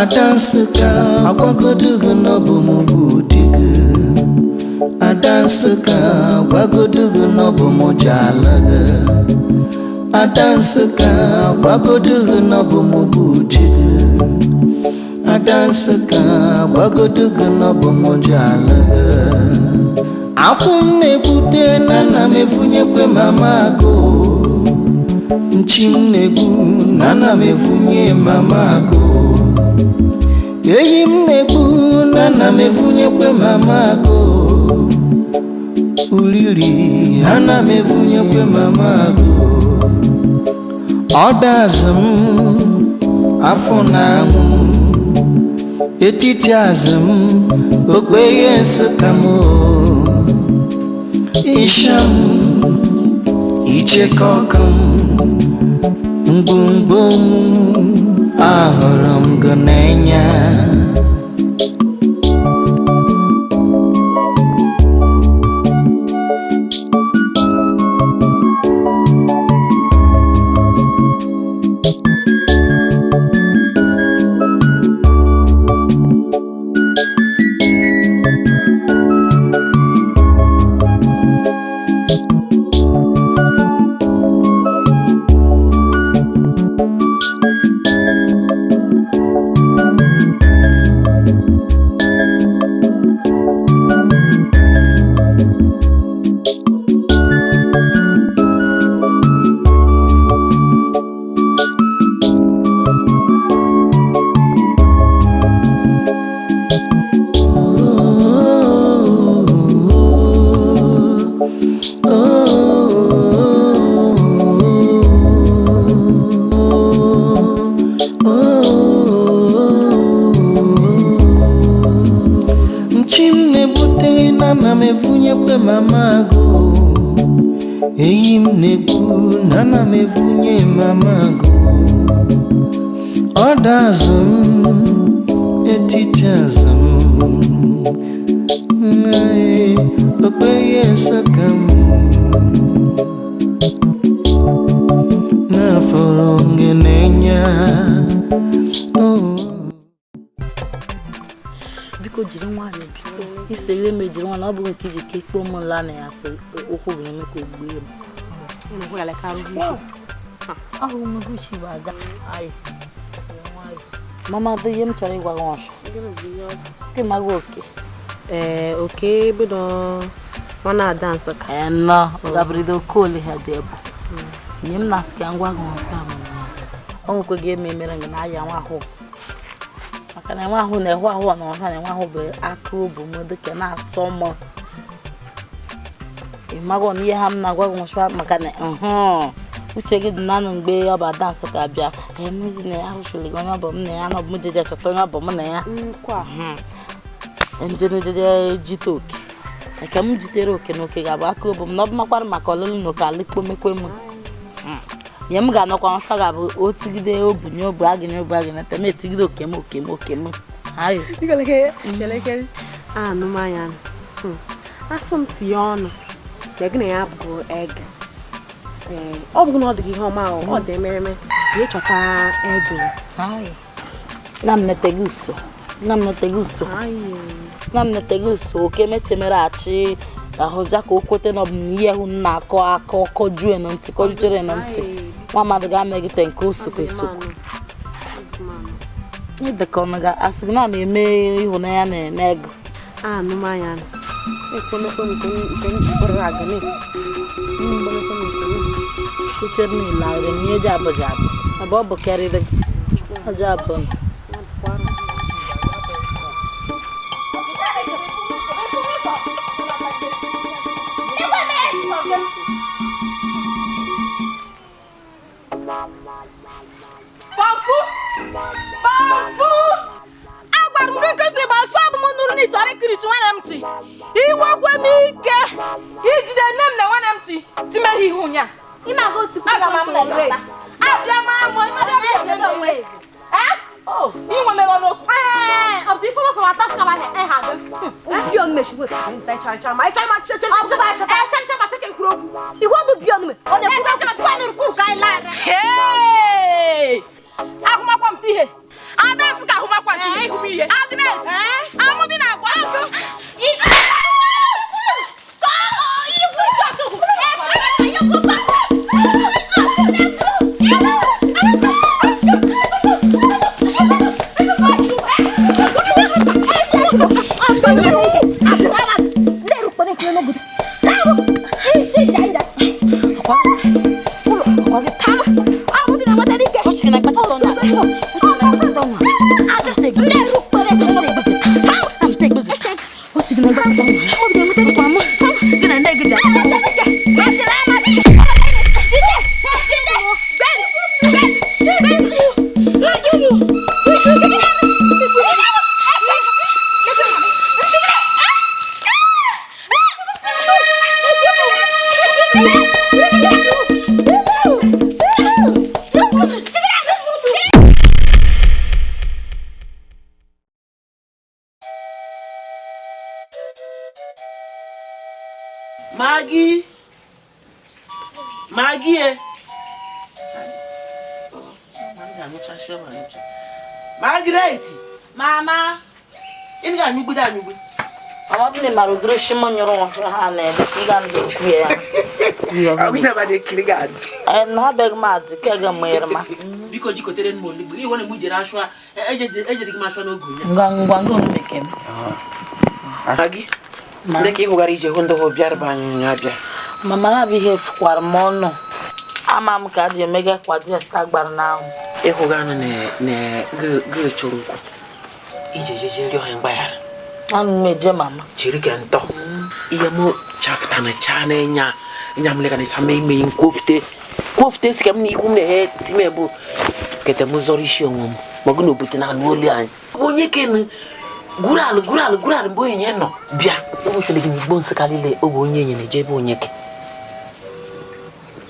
Adansuka agwagodugu n'ọbụ m bụ digu. Adansuka agwagodugu n'ọbụ m jalaga. Adansuka agwagodugu n'ọbụ m bụ digu. Adansuka agwagodugu n'ọbụ m jalaga. Akwụ m na-ebute na nna m efunyekwe mama agụ. Nchi m na-egbu na nna m efunye mama agụ. Eyi m na-egbu na nna m efunyekwe mama agụ. Uliri ana m efunyekwe mama agụ. Ọdazụ m afọ na-anwụ. Etiti azụ m okpeye Nsụka m. Isha m icheke ọkụ m. Mgbumgbu m ahụrụ m gị n'anya. Nana me funyekwe mama agụ. Eyi m na-egbu nana me funye mama agụ. Ọdazụ m etiti azụ m. Okpeye Nsụka m. N'afọrọ gị n'enya. Biko jiri nwaanyị biko isele mejiri nwa na ọ bụ nke iji ka ikpe ụmụ nla na ya sị okwu ga-eme ka ogbu ya ahụ mgbuchi bụ aga mama dị ihe m chọrọ ịgwa gị ọsọ nke mago oke oke bido nwana ada Nsụka nọ gabrido okole ha dị ebu ihe m na-asị ka ngwa gị ọkwa ọ nwekwe gị eme mere gị na aya nwa ahụ maka na nwa ahụ na-ehụ ahụ na ọha na nwa ahụ bụ aka obu m dịka na-asọ m ịmagọ na ihe ha m na-agwa gị nwụsịa maka na uche gị dị nanụ mgbe ọ bụ ada Nsụka bịa emezi na ya ahụchiri gị onye ọ bụ m na ya na ọ bụ m jeje chọta onye ọ bụ m na ya njejeje jite oke nke m jitere oke na oke ga-abụ aka obu m na ọ bụ makwara maka ọlụlụ na oke alịkpomekwe m ihe m ga-anọkwa nfa ga-abụ otigide obunye obu agịnye obu agịnye tem etigide oke m ayo anụmanya asụ m tinye ọnụ na gị na ya bụ ege ọ bụ na ọ dịghị ihe ọma ọ dị emereme ga ịchọta ege na m neteghị uso oke mechemere achị ahụja ka o kwete na ọ bụ na ihe hụ na-akọ aka ọkọ jue na ntị kọjutere na ntị nwa mmadụ ga-amegide nke osokwa esokwa ịdịka ọ ga-asị na na-eme ịhụnanya na-ego anụmanya uche niile ahụrụ m ihe ji abụja abụ ebe ọ bụ karịrị ọjọọ abụ Papu! Agwara m gị nkesi bụ asọ bụ m nụrụ na ị chọrọ ikirisi nwanne m ntị. Inwekwe m ike ijide nne m na nwanne m ntị timere ihe ụnya. Aga m amụta. Abịa m amụ inwe mere n'okwu. Ọ bụ ife ọsọ wata ska ba ha gị. Bion me shi weta nta chara ma chara cheke kwuru okwu. Iwo du bion me. Ọ na-ekwu ka sị ma sị Hey! Agụmakwa m tihe. Ada sika huma kwa ti. Agnes. Amu bi na gwa. Maggie. Margaret. Mama. Ini ga nyugbu da nyugbu. Mama bi ne marudro shimo nyoro ha na ebe iga ndo kuye ya. Aku na ba de kiriga. Na beg mad ke ga mayerma. Biko jikotere mo ligbu. I wona mu jira ashwa. Eje dik ma ashwa no gu. Ngwa ndo mekem. Agi. Ndeke ko gari je hondo ho biar ba nya bia. Mama na bi he kwar mono. Ama m ka je mega kwa je stagbar na. E ko ga ne ge churunku. Ije rio hen bayar. An meje mama. Chiri ke nto. Iya mo chafta na chane nya mlega ne chame me kofte sikam ni kum ne he timebo. Kete mo zori shi onwo. Maguno buti na no oli an. Onye ken gural mbo yenye no bia. O shole ni bon sakalile o bo onye ne jebe onye ke.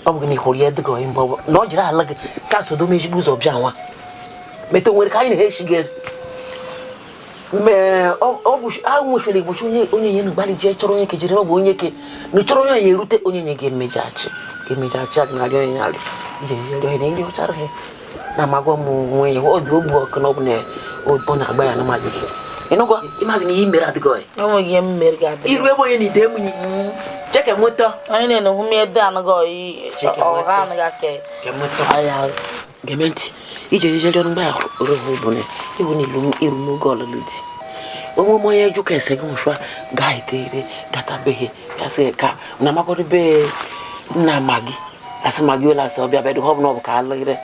Obu ni horiya daga imbo. No jira halag sa so do meji buzo bia wa. Meto wer kai ne he shige. Me obu awu shole bo onye yen gbali je choro onye ke jire obu onye ke no choro onye yerute onye nye ge mejachi na rio yen ali. Je rio ne rio charhe. Na magwa mu mwenye o do bu okno bu ne o bona gba ya na maji. Enogo imagine yimera digo e. O mo yem merga de. Iru ebo yeni demu ni. Cheke moto. Ani ne humi ede anago yi. Cheke moto. Anaga ke moto. Aya. Gementi. Ije rio ngba ya ro bu ne. Ibu ni lu iru no go lo ludi. Omo mo ye ju ke se gun shwa ga itere gata behe. Ya se ka na makori be na magi. Asa magi ola so bia be do hob no ka alire.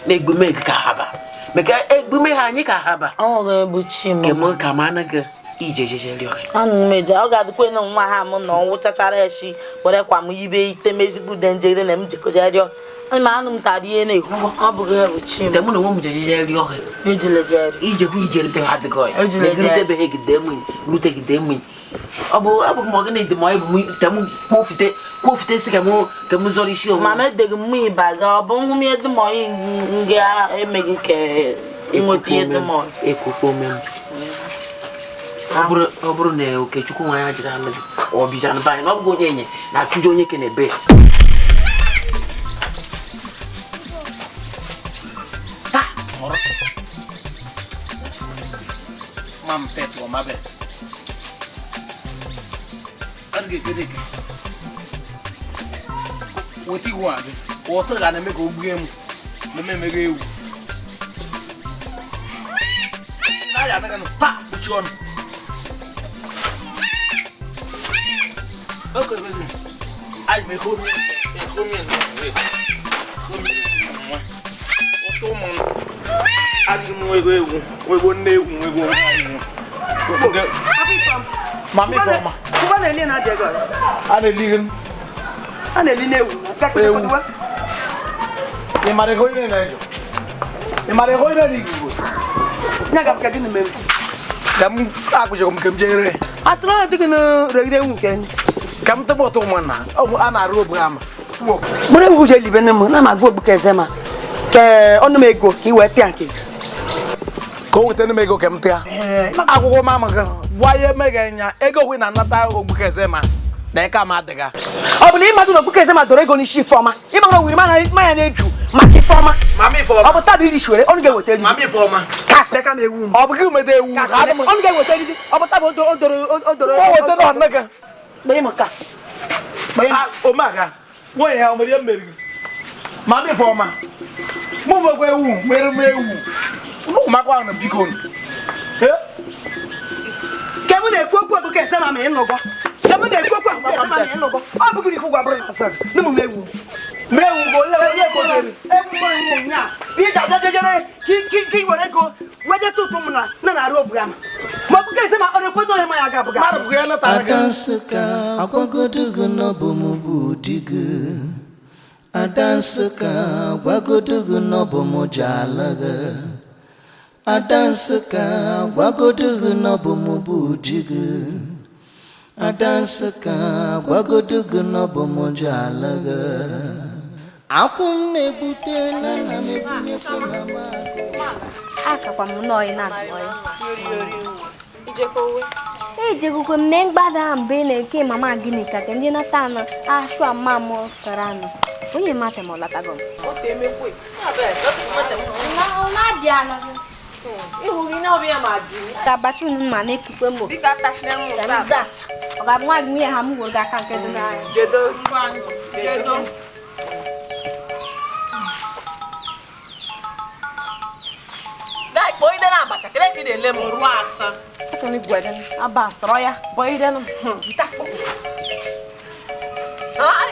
Na egbume ka haba. Meka egbume ha anyi ka haba. O ga ebuchi m. Ke mo ka mana ga ije rio. Anu meja o ga dikwe no nwa ha m no wu chachara eshi were kwa m yibe ite mezigbu denjere na m jikoja rio. Ani ma anu m tari e na ehu o bu ga ebuchi m. Demu no mo je rio he. Ejile je. Ije hu ije be ha de go. Ejile je. Grute be he gidemu. Grute gidemu. Abu mo ga ne de mo ibu temu kofite sika mo ke mo zori shi o. Mama de mu ibaga obo hu mi ede mo nga emegi ke imoti ede mo. Ekuko mem. Oburu ne o ke chuku nwa ya jira amelu. O bi jan ba no go nyenye na chujo onye ke ne be. Ta moro. Mam peto mabe. Ange gedeke. Woti gwabe. Water ga na me go gbuem. Me me ewu. Na ya na ga no ta uchi on. Okay, okay. Ai me come no. Oto mo. Ali mo ewu. Wego ne ewu. Mami forma. Kuba na ele na de go. Ana ligin. Ana ele na ewu. Ka ko ko. E mare go ine na jo. E mare go ine ligu. Nyaga ka gini mem. Dam aku jo kem jere. Asra de gini regide wu ken. Kam to boto mana. O ana ro brama. Wo. Bure wu je libe na mo na ma go bu ke sema. Ke onu me go ki we te anke. Ko wete me go kem tia. Akwụkwọ mama ga. Waye mega nya ego hu na nata ogbukeze ma. Na ka ma daga. Obu ni ma do bu ke sema do ego ni shi forma. Ima no wiri ma ya na eju. Ma ki forma. Mami forma. Obu tabi ri shwere onu ge wote ri. Mami forma. Ka Deka m ewu m. Ọ bụ gị mede ewu. Ọ ga-eweta ndị ọ bụta bụ odoro. O weta na ọnụ gị. Gbanye m ka. Omaga. Nwunye ya o mere mmeri. Ma dị fọma. Mụ nwekwa ewu, mere m ewu. Unu makwa na biko. Ke m na-ekwu okwu ọgụ ka ese ma ị nụgọ. Ke m na-ekwu okwu ọgụ ka ese ma ị nụgọ. Ọ bụ gị ikwu gwabụrụ na asa. Nne m ewu. Mewu bụ onye kotere. Ewu onye nya. Bi ja jejere ki were go. Weje tutu m na na-arụ obu ama. Ma ọ bụ ka ese ma ọ na-ekwedo onye ma ya ga-abụga. Mmadụ bụ ya natara gị. Adansika agwagodo gị n'ọbụ m bụ di gị. Adansika agwagodo gị n'ọbụ m ji ala gị. Adansika agwagodo gị n'ọbụ m bụ di gị. Adansika agwagodo gị n'ọbụ m ji ala gị. Akwụ m na-ebute na nna m ebunyekwa mama. Akakwa m nọọ na ejegukwe m na mgbada mgbe na-eke mama gị ka ndị nata anụ ashụ ama m kara anụ onye mata m ọlatago m ga-abacha unu ma na-ekikwe m ọ ga-abụ nwa gị nye ha m gwụrụ gị aka nke dị n'anya boy na abacha kele ki de lem ruwa asa saka ni gwaden aba sroya boy de no ta ko ai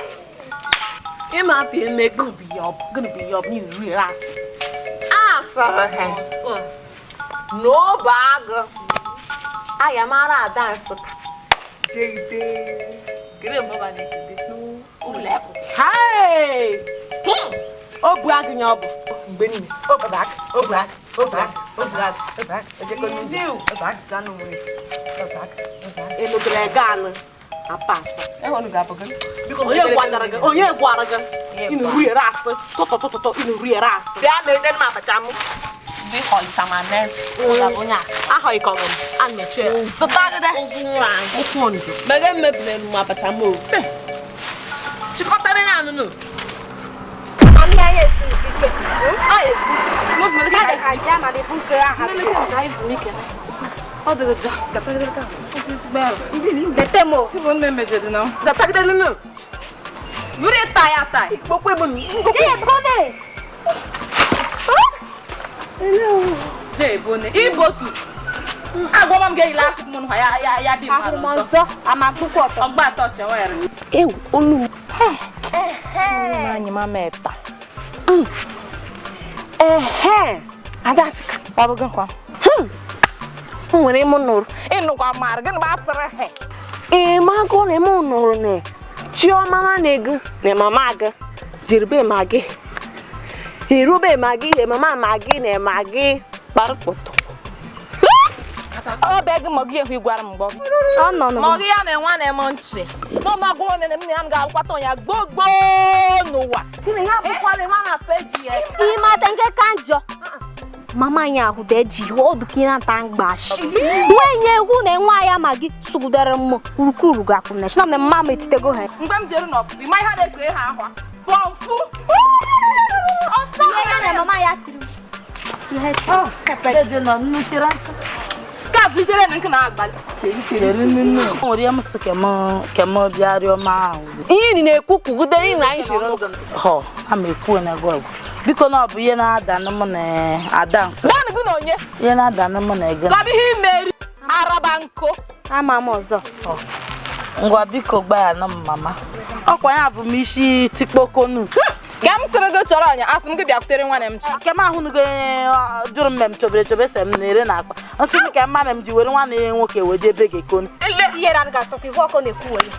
e ma te me go bi yob ni ras asa he no bag aya mara dance jeide kele mbaba ne de no ulepo hey o bag nyob mgbe ni o bag Elo gregano a passa. É onde vai pagar? Onye guaraga. Inu ruie raça. Toto inu ruie raça. Bia me den ma bachamu. Bi hoi tamanet. Ola bonya. A hoi kongom. An me che. Sotaga de. Okunjo. Mege me blen ma bachamu. Chikota ne anu no. Ami aye si. Aye. Adasika babu gan kwa nwere m nuru ịnụkwa mar gịnị ba asịrị he ma go ne m nuru ne chioma ma negu ne mama ga jirbe magi irube magi he mama magi ne magi barpoto o beg magi ehu gwara m gbo ọ nọ nọ magi ya na nwa na em nchi no ma go ne m ga akwata ya gbogbo n'ụwa gịnị ya bụkwa ne nwa na peji ya ima tenke kanjo mama nya hu de ji ho du kina tangbash wenye hu ne nwa ya magi sugudere mo urukuru ga kun na shina me mama etitego he mgbe m jere no bi ma ha de gre ha ahwa bonfu ofa ya mama ya tiri ye oh ka de no nusira ka videre nke na agbali kere nnu nwere m sị kemo bịarịọ ma ahụ ihe ni na-ekwu kwugude ị na anyị shiri ho ama ekwu na gwa biko na ọ bụ ihe na-ada na m na adansi gwanụ gị na onye ihe na-ada na m na ege ka bụ ihe imeri araba nko ama m ọzọ ngwa biko gba ya na mama ọkwa ya bụ m isi tikpokonu ka m sịrị gị chọrọ ọnya asị m gị bịakwutere nwanne m chi ke m ahụ nugo jụrụ mmem chobere chobe se m na-ere na akpa nsị m ka mma m ji were nwanne ya nwoke weje ebe ga-ekonu ihe ra ga sọ iwu ọkọ na-ekwu wele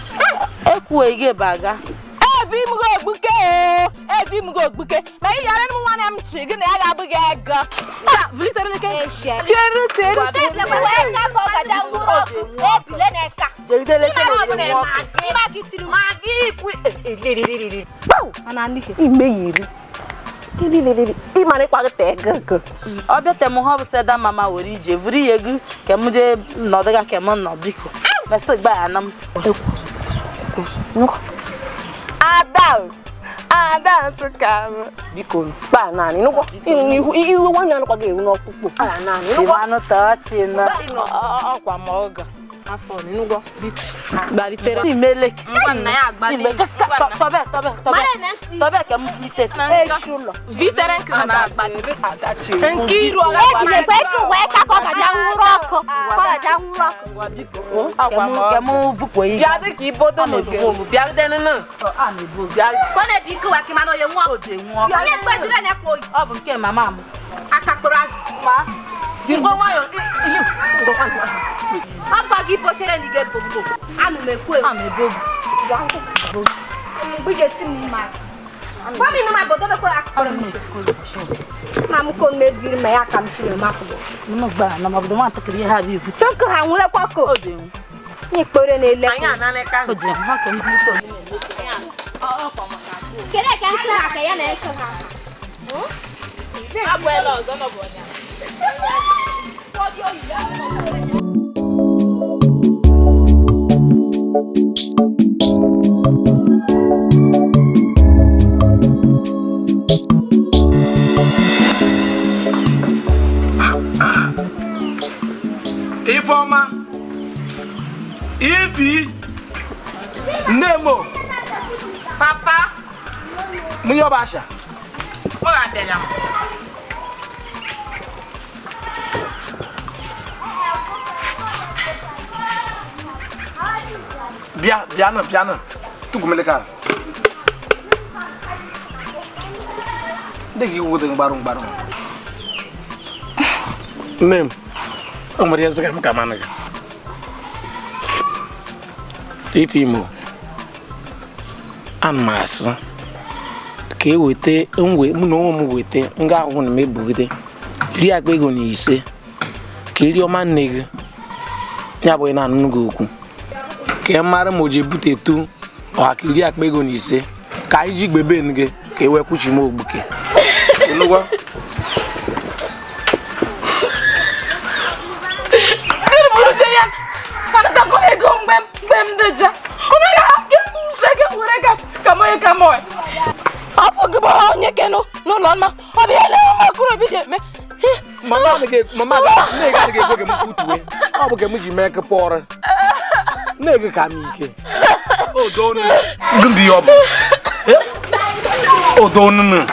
ekwuwe gị baga evi m go ogbuke ma ị yara m nwanne m chi gị na ya ga-abụ gị ego ka vulitere n'ike cheru ọ bịate m ha bụ seda mama were ije vuru ihe gị ka m jee nọdụga ka m nọ biko mesị gba ya na m Ada Nsukka biko kpa naanị nụkwa iwe nwanyị anụkwa ga-ewu n'ọkpụkpụ kpa naanị nụkwa Chimano Tachina. Ọkwa ma ọ ga. afọ nụkwa biko Gbalitere. Imelek. Nna ya agbali. Tobe ka m vite. Eshulo. Vitere nke na agbali. adachi Nke iru ọ Ekule kwe ka wee ka ọ gaja nwụrụ ọkụ. Ọ gaja nwụrụ ọkụ. Ke mu vukwo yi. bịa dị ka ibodo n'oge bịa dị nụnụ A na-ebu bịa. Kone biko wa kima no ye nwa. Oje nwa. Onye kwesịrị na ko Ọ bụ nke mama m. akakporo azụwa. Jirgo nwayo ili. Papa gị pochere ndị ga-ebobo. Anụ m ekwe. A na-ebu. Buje ti mma. Kwami no my bodo be ko akporo m. Mam ko mebiri ma ya ka m chiri makubo. Mụ gba na mabodo nwa takiri ha bi vu. Sonko ha nwere kwako. Oje nwa. Ni kpore na ele. anyị ananịka Oje nwa ka m vite. Kele ka nke ha ka ya na eke ha. Agwela ọzọ nọ bụ ọnya. Ifeoma, Ifi, Nemo, Papa, Muyobasha. ọ ga-abịa m. Piano. Tukumeleka. Degi wudu barung. Nem. Omar ya saka maka mana ga. Ifimo. Amas. Ka ewete mụ na onwe m wete nga ahụ na mebugide. Iri akpa ego na ise. Ka iri ọma nne gị. Ya bụ na anụ gị okwu. Ka mara mo je butetu ọha ka iri akpa ego na ise ka anyị ji gbebe nge ka ewekwuchi m ogbuke enugwa Gịnị bụrụ je ya? Mana tako ego mgbe m deja. Onye ga-ake sege were ka moye. Ọ bụ gị bụ onye kenu n'ụlọ mma. Ọ bụ ihe na makuru bi je me. mama ga ekwe ka m kwutuwe ọ bụ ka m ji mee ka pọrọ na-ege ka m ike ndị ọ bụ odonunu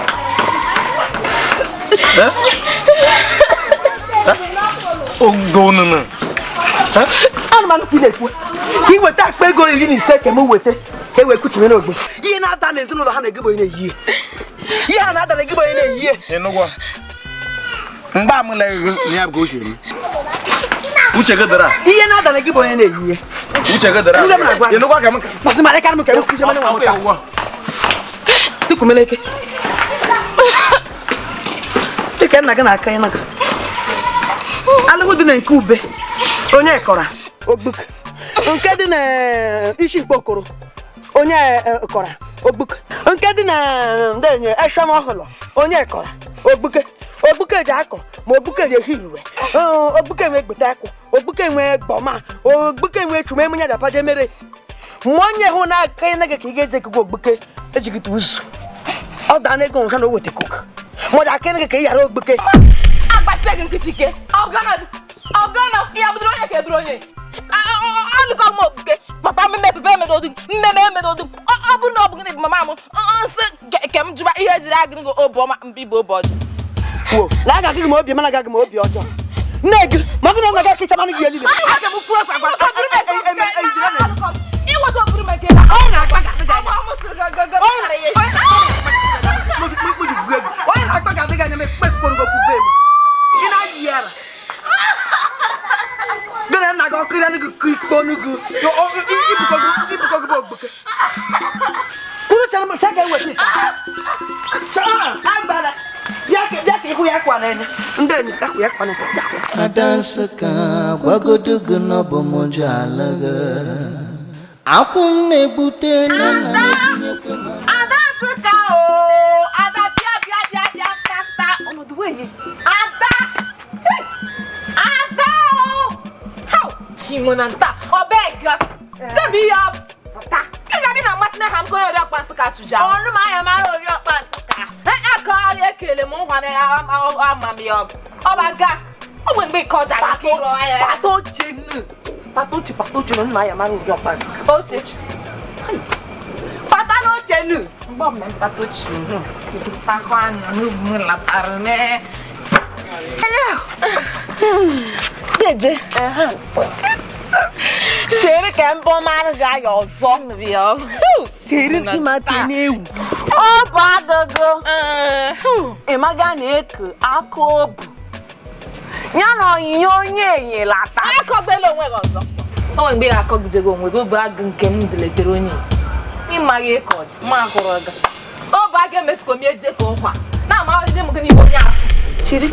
odonunu anụmanụ ka ị na-ekwu ka ị weta akpa ego 15 ka m weta ka e wee kuchiri n'ogbe ihe na-ada n'ezinụlọ ha na-egebe onye na-eyi ihe ha na-ada na-egebe onye na-eyi ịnụgwa mgbe amụla ego na ya bụ ka o chere uche gị dara ihe na-ada na-egebe onye na-eyi uche gị dara ịnụgwa ka m masị mara ka m ka m kuchi mana nwa nwoke tukumeleke dịka nna gị na-aka ya naka alụmụ dị na nke ube onye kọra ogbuk nke dị na isi mkpokoro onye kọra ogbuk nke dị na ndenye esham ọhụrụ onye kọra ogbuke ji akọ ma ogbuke ji ehi iwe ogbuke nwe egbete akụ ogbuke nwe gbọma ogbuke nwe chume emunye japaje mere mmụọ onye hụ na aka ya naga ka ị ga-eje ekikwa ogbuke ejigite ụzụ ọ daa na ego nka na o weta kuku mọja aka naga ka ị yara ogbuke Agbasi gị nkịtị ike. Ọgana ya bụdoro onye ka eburu onye. Alụkọ m obuke. Papa m mepepe emedodu. Mmeme emedodu. Ọ bụ na ọ bụ gịnị bụ mama m. Nsị ke m jụba ihe ejiri agịrị gị obi ọma mbibi obi ọjọọ. wo na agaghị m obi mana agaghị m obi ọjọọ nne gị ma ọ gị na nna gị akịcha manụ gị elile aga m kwuru akwa Iweta oburu m nke na. onye na-akpa ga adịghị anya Ọ mụsịrị gị onye na-akpa ga adịghị anya ma ekpe kpọrọ gị okwu be m ị na-ayị yara gị na nna gị ọkụ ya gị ikpe ọnụ gị ibukọ gị bụ ogbuke kwuru chere m sa ga-eweta agbala bịa ka ịhụ ya kwa n'enye ndị enyi ka hụ ya kwa n'enye Ada Nsukka gwagodo gị n'ọbụ m ji ala gị akwụ m na-ebute na na-ebunyekwe m Ada Nsukka o. Ada bịa tata. Ọnọdụ wenye. Ada o. How? Chimo na nta. Obega. Kebi ya. Ta. Kebi na matne ham ko ya kwa Nsukka. ka chuja. Onu ma ya mara ori okpa ntika. Akọrị ekele m nkwa na amami ọ baga. Ọ bụ mgbe kọja nke ịrọ ya. Patochi no ma ya mara ori okpa ntika. Oche. Pata no chenu. Mgbe m patochi. Takwa anya n'ubu m latara me. Deje. Chere ka mbọ mara ga ya ọzọ. Bịa. Chere ki ma tenewu. Ọ bụ agago. Ịmaga na-eke aka obu. Ya na onyinye onye enyelata. Akọgbela onwe gị ọzọ. O nwere mgbe ị akọgidego onwe gị obu agụ nke m deletere onye. Ịmaghị ịkọ ọja, ma akụrụ ọga. Ọ bụ aga emetụkọ m eje ka ụkwa. Na-amaghịzi m gị n'igbo onye asị. Chiri.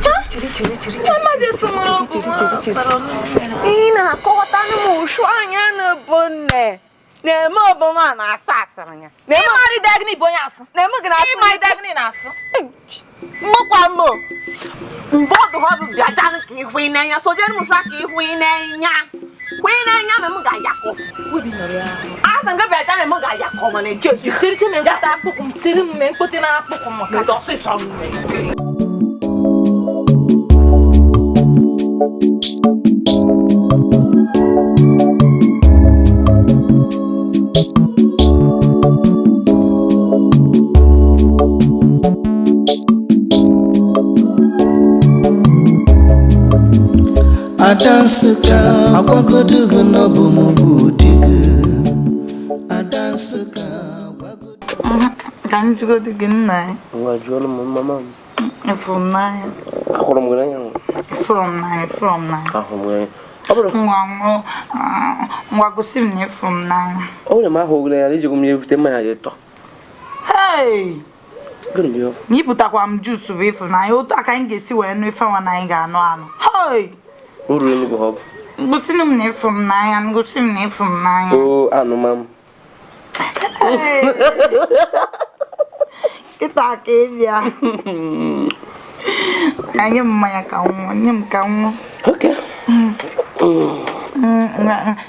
Ị na-akọwata m ushu anya na bonne. Na-eme oboma na asa asịrị ya. Ịmarị dagni bụ onye asị. Na-eme gị na Ịmarị dagni na-asụ. Mokwa mo. Mbodo ho bi ajan ki hwi na ya so je mu swa ki hwi na nya. Hwi na nya me mu ga yakọ. Obi nọrọ ya. Asa nga bi ajan me ga yakọ ma na jesu. Chiri me ngata akpụkụ m, chiri m me mkpote na akpụkụ m ka. Do se so me. Adansuka agwagodo gị n'ọbụ m bụ di gị. Adansuka agwagodo. Ka m jụgodu gị nna ya. Ngwa jụọrọ m mama m. Ịfụrụ m n'anya. Ahụrụ m gị n'anya. Ịfụrụ m n'anya. Ahụrụ m gị n'anya. Ọ bụrụ ngwa gosi m na ịfụrụ m n'anya. ọ bụrụ ma ahụ gị n'anya iji m evute mmanya dị ụtọ. Hey! Gịnị bụ ya? Na ịpụtakwa m juusu bụ ịfụrụ n'anya otu aka anyị ga-esi wee nụ ife nwa na anyị ga-anụ anụ. Hey! Uru enyi bụ ọ bụ. Gosi m na ịfụrụ m n'anya. Gosi m na ịfụrụ m n'anya. O anụma m. Kita ka ịbịa. Nye m mmanya ka nwụọ. Nye m ka nwụọ. Okay.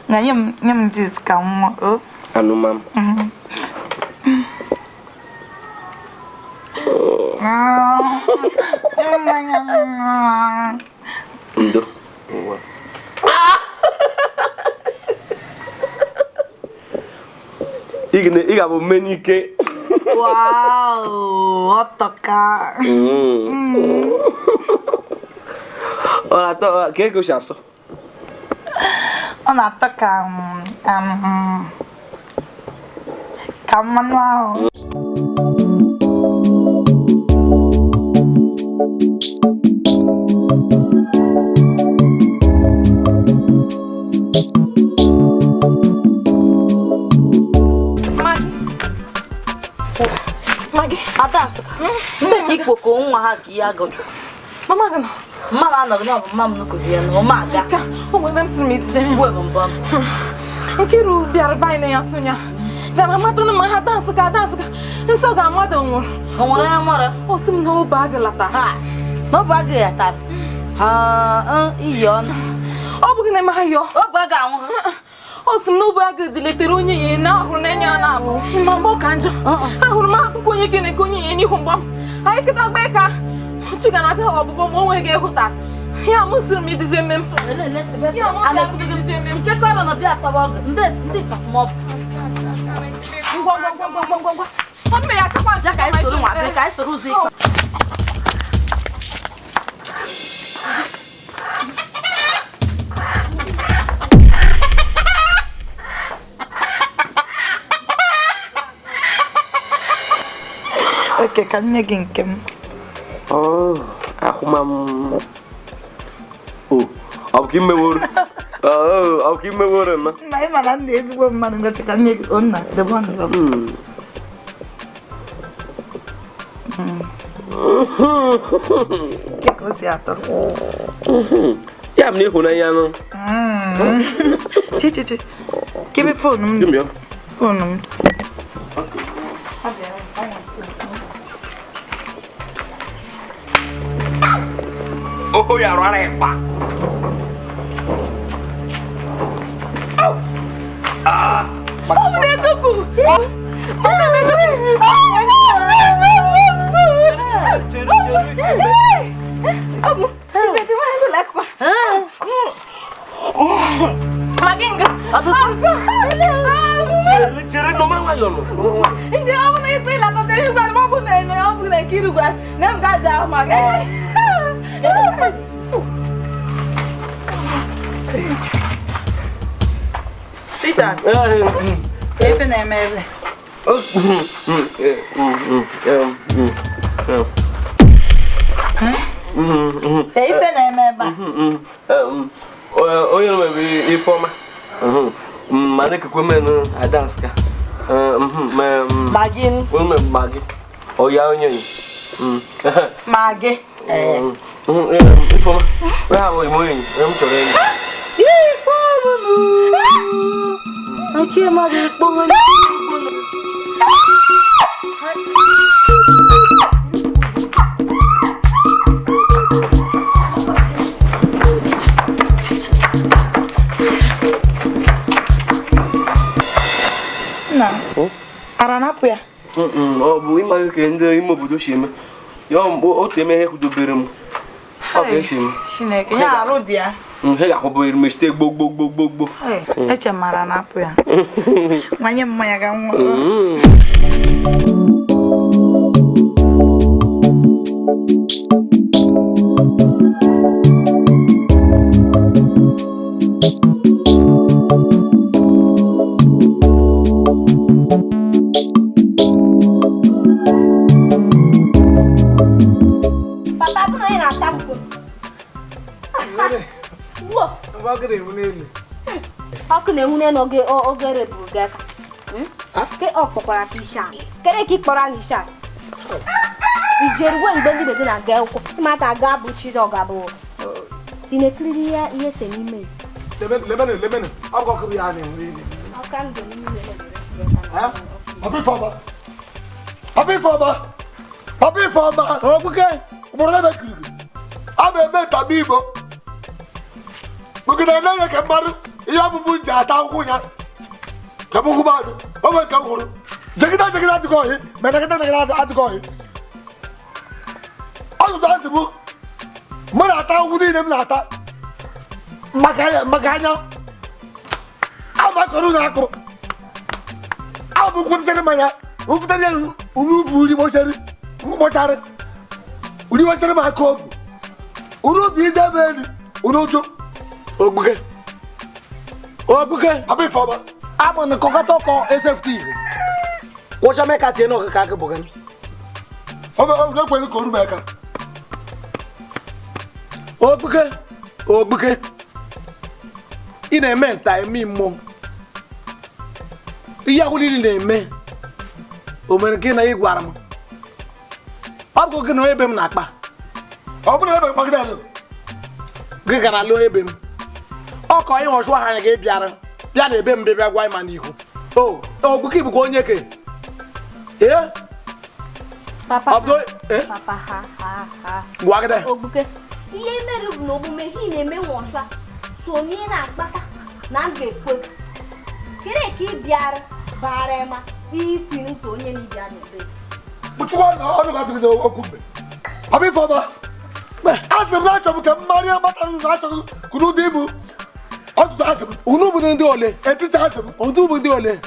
Nye m juice ka nwụọ. Anụma m. Ndo. Ị ga-abụ mmeni ike. Wow, ọtọka. Ọ na-atọ ka ego si asọ. Ọ na-atọ ka mmanụ ahụ. Adansuka. Ndị ikpoko nwa ha ka ya gojo. Mama gị nọ. Mama anọghị na ọ bụ mama m kuzi ya na ụma aga. Ka o nwere m sị m itiche m. Uwe bụ mbọ. Nkiru bịara be anyị na ya sonya. Bịara matụ na ma ha Adansuka. Nsọ ga-amadụ nwụrụ. O nwere ya nwere. O sị m na obe agị lata. Ha. N'obu aga ya taa. Ha, iyi ọnụ. Ọ bụghị na emaghị ya. Obu aga anwụ. O sị m na obe agị diletere onye ya na ahụrụ na enye ya na-abụ. Ịma mgbe ọ ka njọ. Ahụrụ m akụkọ onye gị na-eke onye ya n'ihu mgba m. Anyị kịta gba ka chi ga na-acha ọbụbọ ma o nweghị ịhụta. Ya m sịrị m idije mme m. Nke kọrọ na bịa atọba ọgụ. Ndị chakmọbụ. Ngwa. Ọ dị m ya akakwa nsị Ka anyị soro nwa bịa ka anyị soro ụzọ ịkọ. Oke, ka nye gị nke m. Ahụma m. Ọ bụ ka imeworo. Ọ bụ ka imeworo nọ. Nna ị mara ndị ezigbo mmadụ ngosi ka nye gị onna debe ọnụ. Ka o si atọ. Ya m na ịhụnanya nọ. Chichichi. Kebe foonu m. Gịnị bịa? Foonu m. Oh, ya rara ịkpa. Ọ bụ n'eziokwu. Ciri nomang aja lo. Ini apa nih istilah tadi juga mau punya kiri gua, nem gajah makan. Sweetheart. Ife na-eme ebe. Ife na-eme ebe a. Onye nwere Ifeọma mana ekekwe menu adanska Magin. onye magi ọya onye Magi. Ifeọma wee ha bụ ime onye m chọrọ enyi Achị mmadụ ikpọrọ Nna. Ara napụ ya. ọ bụ ịmaghị ka ndị ime obodo si eme ya otu eme ihe kwudobere m ọ ga-esi eme Chineke, ya arụ dị ya. he ga-akwụbụrụ m site gbogbogbogbogbogbo Eche mara napụ ya. Nwanye mmanya ga nwa. Papa, aku nanya nata buku. Wah, aku nanya oge rebu gak. Ke okpokora kisha. Kere ki kpora kisha. Ijeru wen gbendi bege na ga ukwu. Mata ga bu chi do ga bu. Sinekiri ya ihe se n'ime. Lemene. Ọkọ kiri ya na enwe. Aka ndo n'ime. Papa Ifeọma. Obuke. Obodo ebe kirigi. Ama eme tabi Igbo. Bugide na ka mmadụ ihe ọbụbụ nji ata akwụkwọ ya. Ka mụ kwụba o nwere nke m hụrụ. Jegide adịghị ohi, ma negide adịghị ohi. Ọtụtụ asị m mụ na-ata akwụkwọ niile m na-ata maka anya amakọrọ na akụ. Abụ kwụsịrị mmanya ụfụtara ya urufu uri mkpọcharị uri wechere m aka obu uru dị ize ebe elu uruju Obuke. Papa Ifeọma. Abụ na kọkọta ọkọ esefti. Wọcha meka tie na ọkụkọ akụ bụgan. Obe ekweghị ka oru m aka. Obuke. Ị na-eme nta eme mmụọ. Ihe ahụ niile na-eme. O mere gị na ị gwara m. Ọ bụ gị na ebe m na-akpa. Ọ bụrụ ebe mkpagide alụ. Gị gara lụọ ebe m. Ọ ka onye ọchụ ahụ ga bịara na ebe m bịa gwa ịma n'ihu. Obuke bụkwa onye ke. Papa. Papa Ha. Gwagide. Obuke. Ihe mere bụ na omume hi na-eme nwọsha. So ni na-akpata na ga-ekwe. Kere ka ị bịara bara ma ikwi ntụ onye na ịbịa n'ebe. Bụchụkwa na ọnụ ga-adịgide okwu mgbe. Papa Ifeọma. Asị m na achọbụ ka mmarị agbatara ụzọ achọghị kwuru ụdị ibu. Ọtụtụ asị m. Unu bụ ndị ole? Etiti asị m. Odu bụ ndị ole?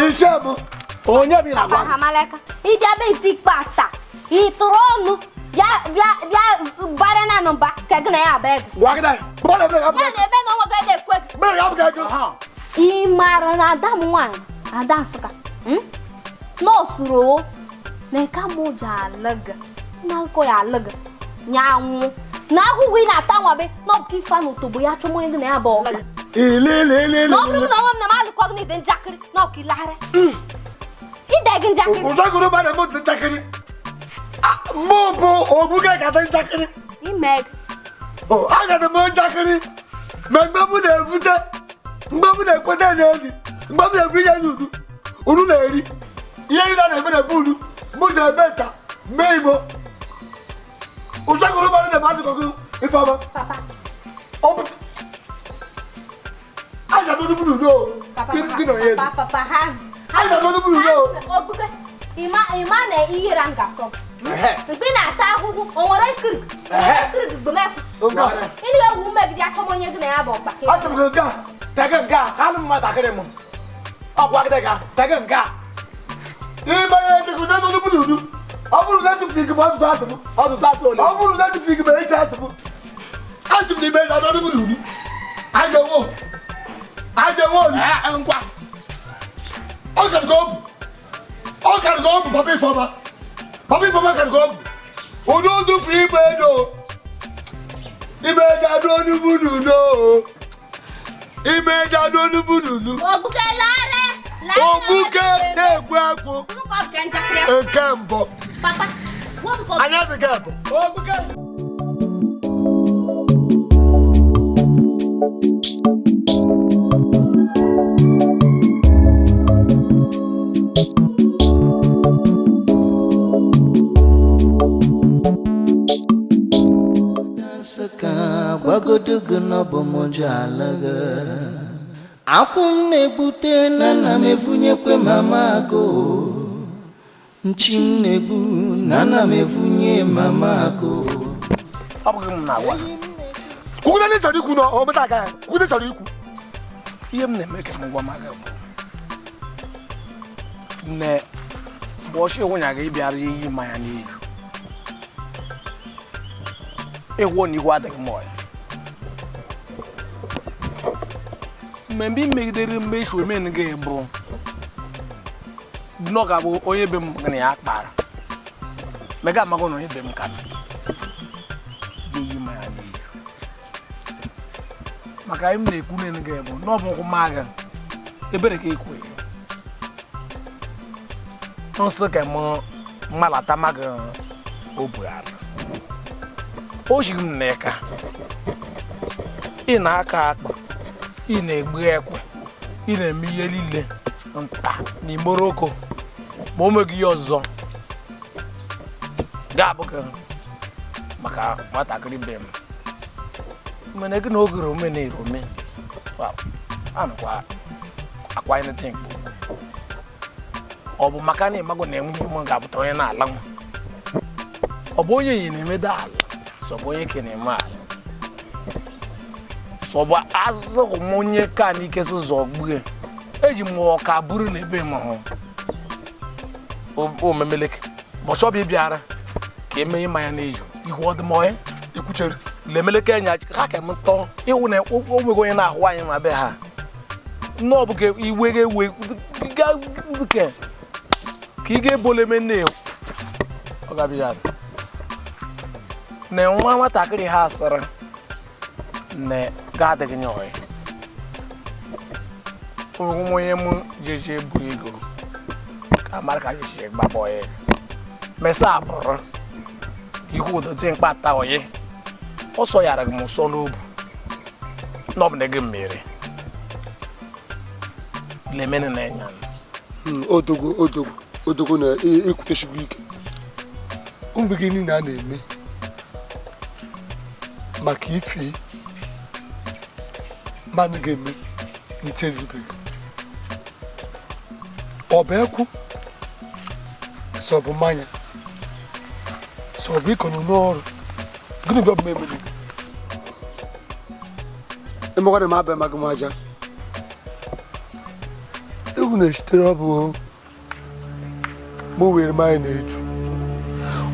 Ishe m. Onye bi na Papa Hamaleka. Ịbịa be iti kpata. Ị tụrụ ọnụ. Bịa bara na nọmba ka gị na ya abịa ego. Gwagide. Ya na-ebe na onwe gị na-ekwe gị. Mere ya abụghị ego. Ị maara na ada m nwaanyị Ada Nsụka nọọsụrụ na ka mụ ji alụga na nkọ ya alụga nyanwụ na ahụhụ ị na-ata nwabe na ọbụka ife na otobo ya chọmọ ego na ya bụ ọkụ na ọ bụrụ na onwe m na m alụkọ gị n'ide njakịrị na ọka ilegharị ide gị njakịrị ụzọgoro mmadụ eme otu njakịrị mụ bụ Obuke gata njakịrị ime agada m njakịrị ma mgbe m na-ebute mgbe m na-ekweta n'elu mgbe m na-ebu ihe n'udu unu na-eri ihe nri na-eme na ebe unu mụ na-eme nta mee Igbo ụzọgoro mmadụ na-eme adịghị Ifeọma aja n'olu m n'udo papa ha Ai da no buyo. Obuke. Ima na ihira ngaso. Mgbe na-ata ahụhụ o nwere ikiri. Ikiri gbe me. Ini ga wu me gidi akomonye gị na ya bụ ọkpake. Asịrị gị ga. Tege nga, kanụ mmadụ akịrị m. Ọ gwa gị ga, tege nga. Ima ya te kuda no buyo. Aburu na tu figi ba tu asemu. Ọ tụta asị ole. Aburu na tu figi ba ite asemu. Asem ni be da no buyo. Ajewo. Ajewo. Ngwa. O kan go. O kan go papi foma. Papi foma kan go. O no do free bed o. Ibe da do ni budu no. Ibe da do ni budu no. Obuke lare. Obuke na egbu akwo. Nko ke njakịrị. Nkembo. Papa. What go? Anya de kembo. Obuke. Gwagodugu n'ọbụ mojo alaga akwụ m na-egbute na nna m evunyekwe mama ago nchi m na-egbu na nna m evunye mama ago Ọ bụghị m na-agwa Kukuda ni chọrọ ikwu na ọ meta aka ya. Kukuda chọrọ ikwu. ihe m na-eme ka m gwa maka ne bọchị nwụnya gị bịara iyi mmanya n'ihu ịgwọ na igwe adịghị m ọya mgbe ị megidere mmechu emen gị bụ nọ ga-abụ onye be m na ya kpara mega amago na onye be m ka iyi mmanya n'ihu maka m na-ekwu nene gị bụ n'ọbụkwụ maga ebere ka ekwe nsọ ka m mmalata maga obughara o jiri m n'aka ị na-aka akpa ị na-egbu ekwe ị na-eme ihe niile nta n'imoroko ma o meghị ihe ọzọ ga-abụghị maka nwatakịrị be m mene gị na ogere ome na-erome anụkwa akwa ịnịtị mkpu ọ bụ maka na ịmago na enweghị m ga-abụta onye na-ala nwa ọ bụ onye yi na-emeda ala sọbụ onye ke na-eme ala sọbụ azụghị m onye ka n'ike sị zọ gbue eji m ọka buru na ebe m hụ omemeleke bọchọbụ ịbịara ka emeghe mmanya na-eju ihu ọdịmọya Ikwuchere. lemeleke nya ha ka m tọọ ịwụ na onwego onye na-ahụ anyị ma be ha nnọọ bụ ka iwe ga-ewe ka ị ga-ebole eme nne ọ ga-abịa na nwa nwatakịrị ha asara na ga-adịghị nye ọya ụmụ onye m jeje buru ego ka mara ka jeje gbaba ọya mesa abụrụ ihu ụdọtị mkpata ọya ọsọ yara gị m ụsọ n'obu n'ọbụna gị mmiri lemene na-enya Odogo na ekwutechigwu ike. Mgbe gị niile a na-eme maka ife mmadụ ga-eme n'ite ezubeghị. Ọ bụ ekwu sọ bụ mmanya sọ bụ ịkọ n'ọrụ gịnị bụ ọbụma emere emekwana m abịa magị m aja egwu na-esitere ọ bụ mo were mmanya na-eju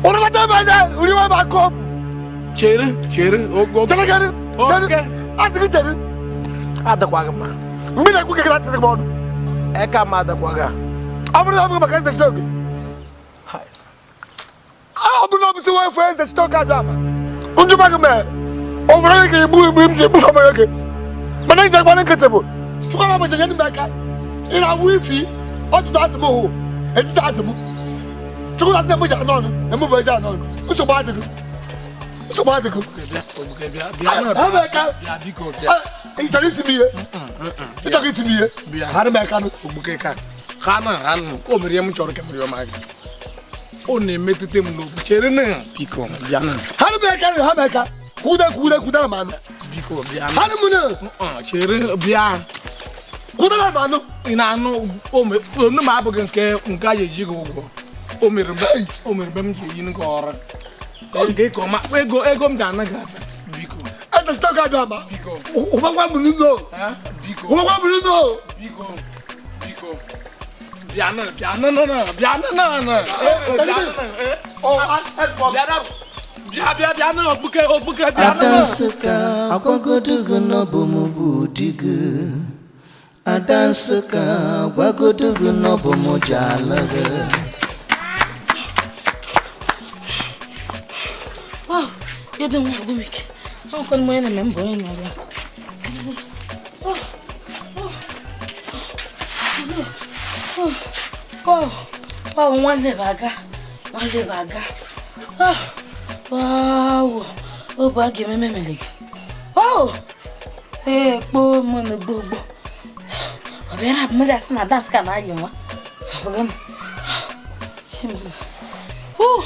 ụrụlata ebe anya uri nwa maka ọ bụ chere ogo chere asị gị chere adịkwaghị mma mgbe na-ekwu kekere atịrị m ọnụ eka m adịkwaghị ọ bụrụ na ọ bụghị maka eze oge ọ bụrụ na ọ bụsị nwa efu eze oge abịa ama njụba gị mee o nwere onye ga-egbu igbu m si egbu sọmọ oge mana ije gbara nkịtị bụ chukwu ma bụje nye m aka ị na-awụ ifi ọtụtụ asị m hụ etiti asị m chukwu na asị m ji anọ ọnụ emụbụ eji anọ ọnụ nsogbu adịghị ị chọrọ iti m ihe harị m aka o mere ihe m chọrọ ka mere ọma gị ọ na-emetụta m n'obu chere na biko bịa na harị m aka ha m aka kwudara m anụ biko bịa harị m na chere bịa kwudara m anụ ina anu o me no ma abugo nke aye jigo ụgwọ o mere be m ji yi nke ọrụ ege ko ma ego m ga na ga biko asa stock adama biko ụgbagwa buluzo biko ụgbagwa buluzo biko biana obuke Adansika agwagodugu n'obomu digu Adansika agwagodugu n'obomu jalaga Wow, yede nwa agumike. How can we remember any of Oh, one levaga. Wow, oh, baggy me. Oh, eh, poor mono bobo. I better have mothers not dance can I, you know. So, again. Oh,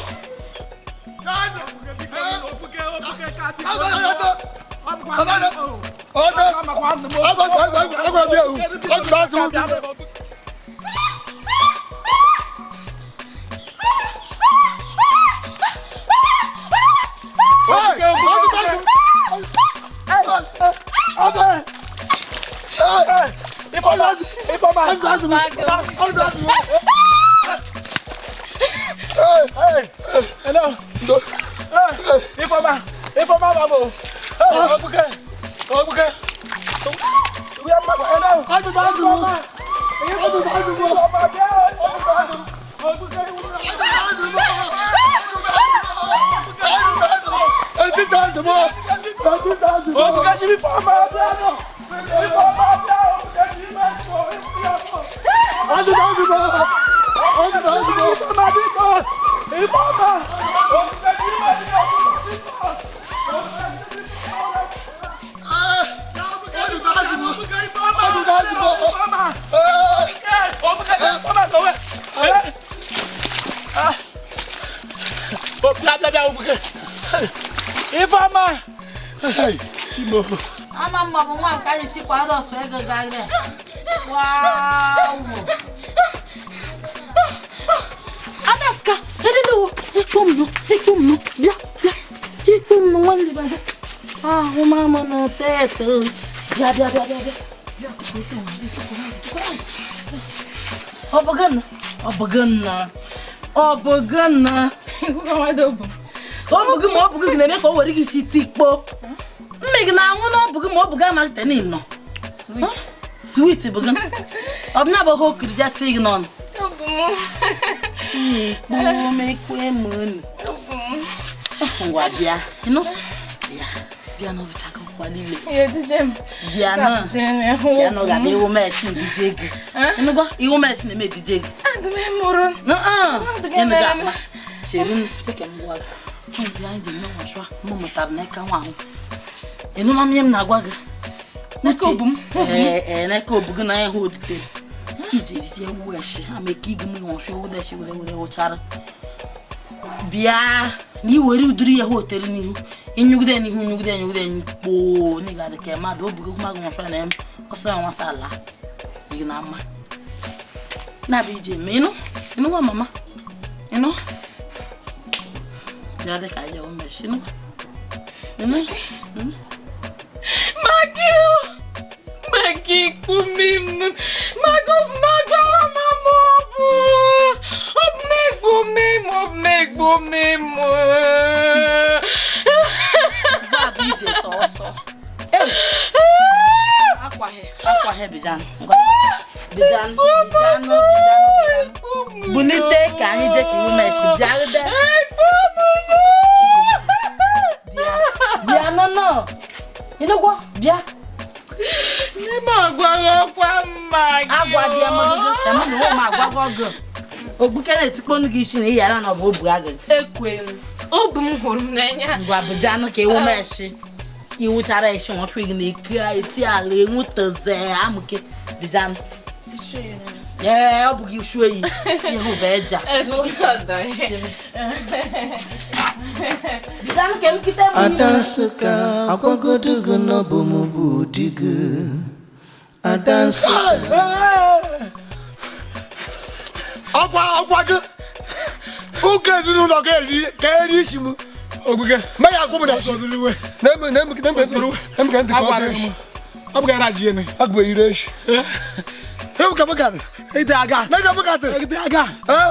Adaska, mama no teto. Obogana. Obugu na me ko wori gi sitikpo. Mmegi na anwu na obugu ma teni no. Sweet bugan. Obna bo ho kirja tig non. Bo me kwe mun. Ngwa bia, no? Bia no chaka kwa lile. Ye dijem. Bia no ga be wo machine DJ gi. No go, I wo machine me DJ gi. Adu me moro. No ga. Cherin cheke mwa. Bia nje no washwa, mo motar na ka wa. Enu na miem na gwa ga. Na kobum. Na kobugu na ho dite. Ije isi ewu eshi, ameki gi mu washwa wo da shi wo chara. Bia ni wori uduri ya hotel ni inyugde ni po ni ga de ke ma do bugu ma gon fa na em o sa won sala ni na ma na bi je me no inu wa mama inu ja de ka ya o me shi no inu Maki kumim mago mamobu Obnego memo. Babi je so. Aqua he bijan. Bijan. Bunite ka hi je ki wo meshi biarde. Bia no. Ino gwa bia. Ni ma gwa kwa magi. Agwa dia mo no ma gwa go. Ogbukere tikponu gi isi na yara na obu aga. Ekwenu. Obu m hụrụ m n'anya. Ngwa bujanu ka ewu meshi. Iwu chara isi won fig na ikia eti ala enwu toze amuke bujanu. Obu gi shuo yi. Ihu beja. Bujanu ke mkite mu. Adansika agwagodugu n'obomu digu Adanse. Akwa gị. Ụka ezinụlọ ga-eri isi m. Ogbuge. Ma ya akwụ m na isi. Na-eme ka ntị ka ọ dị isi. Ọ bụ gara ji ene. Agụ ire isi. Ewu ka bụkadị. Ite aga. Na ga bụkadị. Ite aga.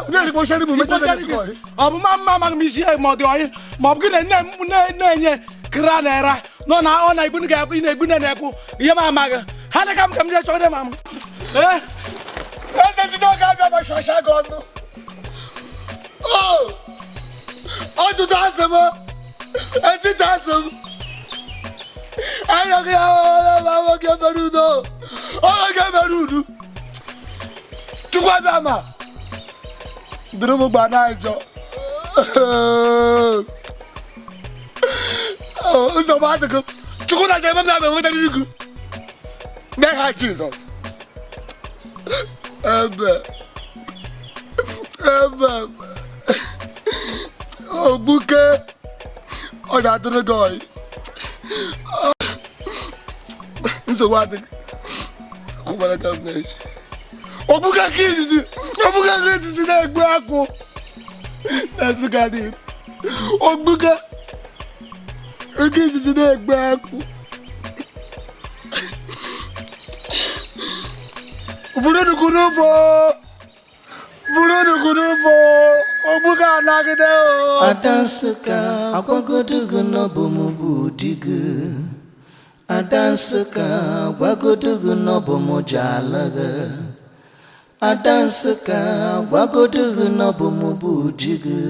Onye dịkwa osheri bụ mecha dị kọ. Ọ bụ mma ma m isi ma ọ dị ọyị. Ma ọ bụ gị na-enye kra naira. Nọ na ọ na igbunu ga-ekwu na-egbu na-ekwu. Ihe ma amaghị. Ha na ka m je chọrọ ma m. Eze jide oge abịa ma shọsha gị ọnụ. Ọdụdụ asị m. Etiti asị m. Ayọghị ya nwoke mere udo. Nwoke mere udo. Chukwu abịa ma. Dịrị m gba na-ajọ. Nsogbu adịghị. Chukwu na-aja ebe m na-abịa nwetara igu. N'aha Jizọs. Ebe. Ogbuke. Ọ ga-adịrị gị ọyị. Nsogbu adịghị. Akwụkwara ka m na-eji. Ogbuke ka izizi na-egbu akwụ. Na-esi ka dị. Ogbuke ka izizi na-egbu akwụ. Vurunuku n'ufo. Ogbuke anagide o. Adanse ka agwagodo gị n'ọbụ m bụ di gị. Adanse ka agwagodo gị n'ọbụ m ji ala gị. Adanse ka agwagodo gị n'ọbụ m bụ di gị.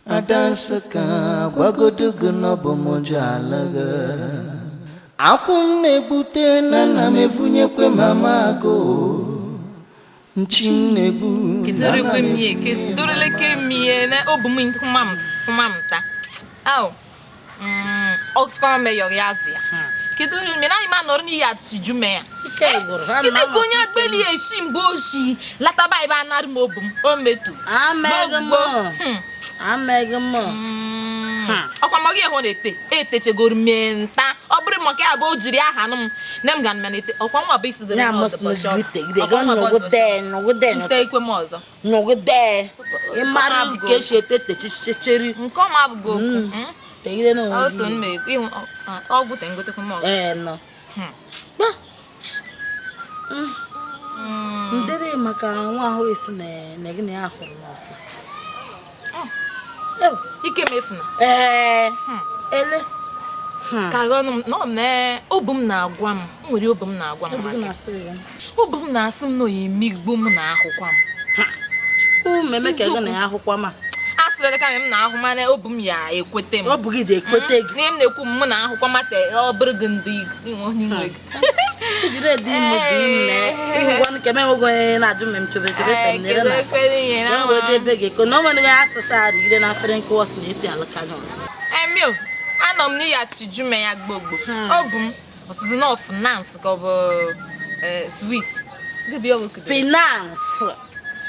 Adanse ka agwagodo gị n'ọbụ m ji ala gị. Akwụ m na-ebute na nna m evunyekwe mama agụ. Nchi m na-egbu Kidorikwe mie, kidorike mie na obumu kumamta. Au. Oxfam me yoryazia. Kidori me na ima norni ya tsujume ya. Kide konya gbeli eshi mboshi. Lata ba iba na rimobum o metu. Amegamo. Ọkwa mọgị ehụ na-ete etechegoro menta ọ bụrụ maka ya bụ o jiri aha nụ m na m ga na ete ọkwa nwa bụ isi dị nte ikwe m ọzọ ịmara ka esi ete techecheri nke ọma abụghị okwu otu nme ọgwụ te ngotekwe m ọzọ nọ ndere maka nwa ahụ esi na gị na ya hụrụ n'ọfụ ike mefuna ele ka gọnụ no me obum na-agwa m nwere obum na-agwa m obum na-asị m na oyemigbo m na akwụkwọ m meme ka ego na ya akwụkwọ ma asịrị ka m na ahụ mana obum ya ekwete m ọ bụ gị dị ekwete gị na m na-ekwu m na akwụkwọ mate ọ bụrụ gị ndị nwe ijire dị ime dị ime ịhụgwa nke m enwego onye na-ajụ m chobe sem nere na ya wee ebe gị ko na onwere ya asụsụ arịgide na afere nke wọs na-eti alaka nyọ emio anọ m n'iya chijume ya gbogbo obum ọsụdụ na finance ka ọ bụ sweet finance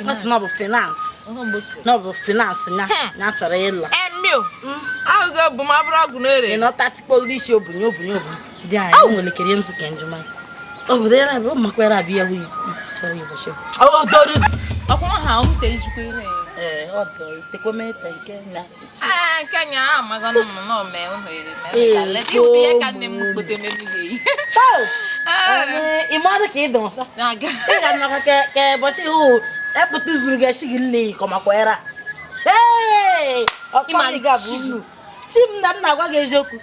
ọsụ na ọ bụ finance na ọ bụ finance ya chọrọ ịla emio ahụgo bụ m abụrụ ọgwụ n'ere ịnọta tikpo isi obunye dị anyị nwere kere m zike njuma obodo ya na makwara abịa hu chọrọ ịbọchị ọkwa ha m te ijikwa ire ọ dị tekwemeta nke na nke nya amagọnụ m na ome ohere mere ka leta ụdị ya ka nne m kpote mebighị ihe ịmadụ ka ị dị ọsọ ị ga naka ka ụbọchị hụ epụta izuru gị echi gị nle kọmakwara ọkọị ga bụ unu ti m na m na-agwa gị eziokwu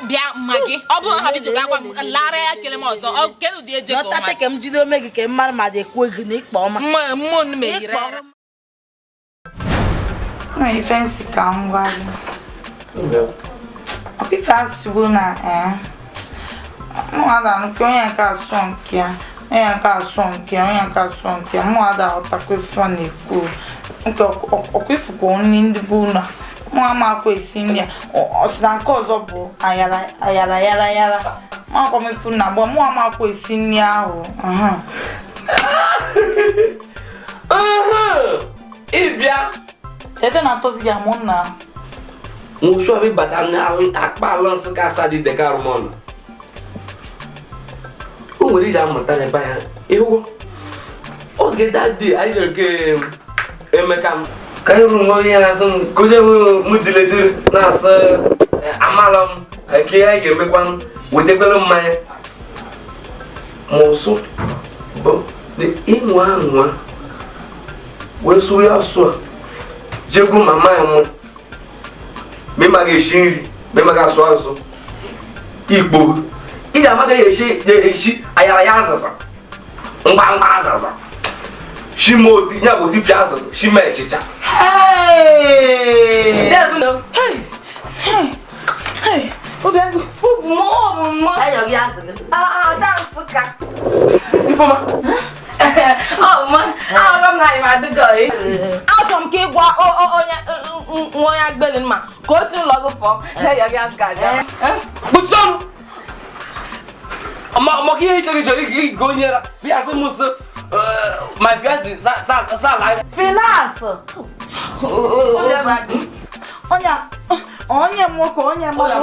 bịa mma gị ọ bụrụ ha bijo ga-agwa m lara ya kele m ọzọ ọ kedu ụdị eje ka ọma ọtate ka m jide ome gị ka m mara ma dị ekwu ego na ikpe ọma mmụọ nnu meghere ife nsị ka m gwa gị ọkwa ife asịgbo na mụada nke onye nke asọ nke ya onye nke asọ nke ya onye nke asọ nke ya mụada ọtakwa ife ọ na-ekwu nke ọkwa ifukwa nri ndị bụ ụlọ mụ amakwa esi nri a ọsịna nke ọzọ bụ ayara mụ akwa m efu na agba mụ amakwa esi nri ahụ ịbịa ebe na-atọzi gị amụ nna nwụsụ ọbị bata na akpa alọ nsị ka asa dị dekarụ mọnụ nwere iji amụta n'ebe ya ịhụ oge dadi anyị jere ke Emeka m ka anyị ruru onye ya na-asị m kozie m diletiri na-asị amala m ka anyị ga-emekwa wetakwere mmanya ma ụsụ bụ ịnwa anwa wee sụrụ ya asụ a jegwu mama ya nwụ ma ị maghị esi nri ma ị maghị asụ asụ Igbo ị ga-amaghị eshi ayara ya azịza mgbamgba azịza shimodi ya bụ dibịa azịza shima echicha Ifeoma achọrọ m ka ị gwa onye agbeli mma ka o si ụlọ gị fọọ kpuchite ọnụ maka ihe chọrọ ịga onye ra bịa sị m sị my fiancé sala finance onye nwoke onye mmadụ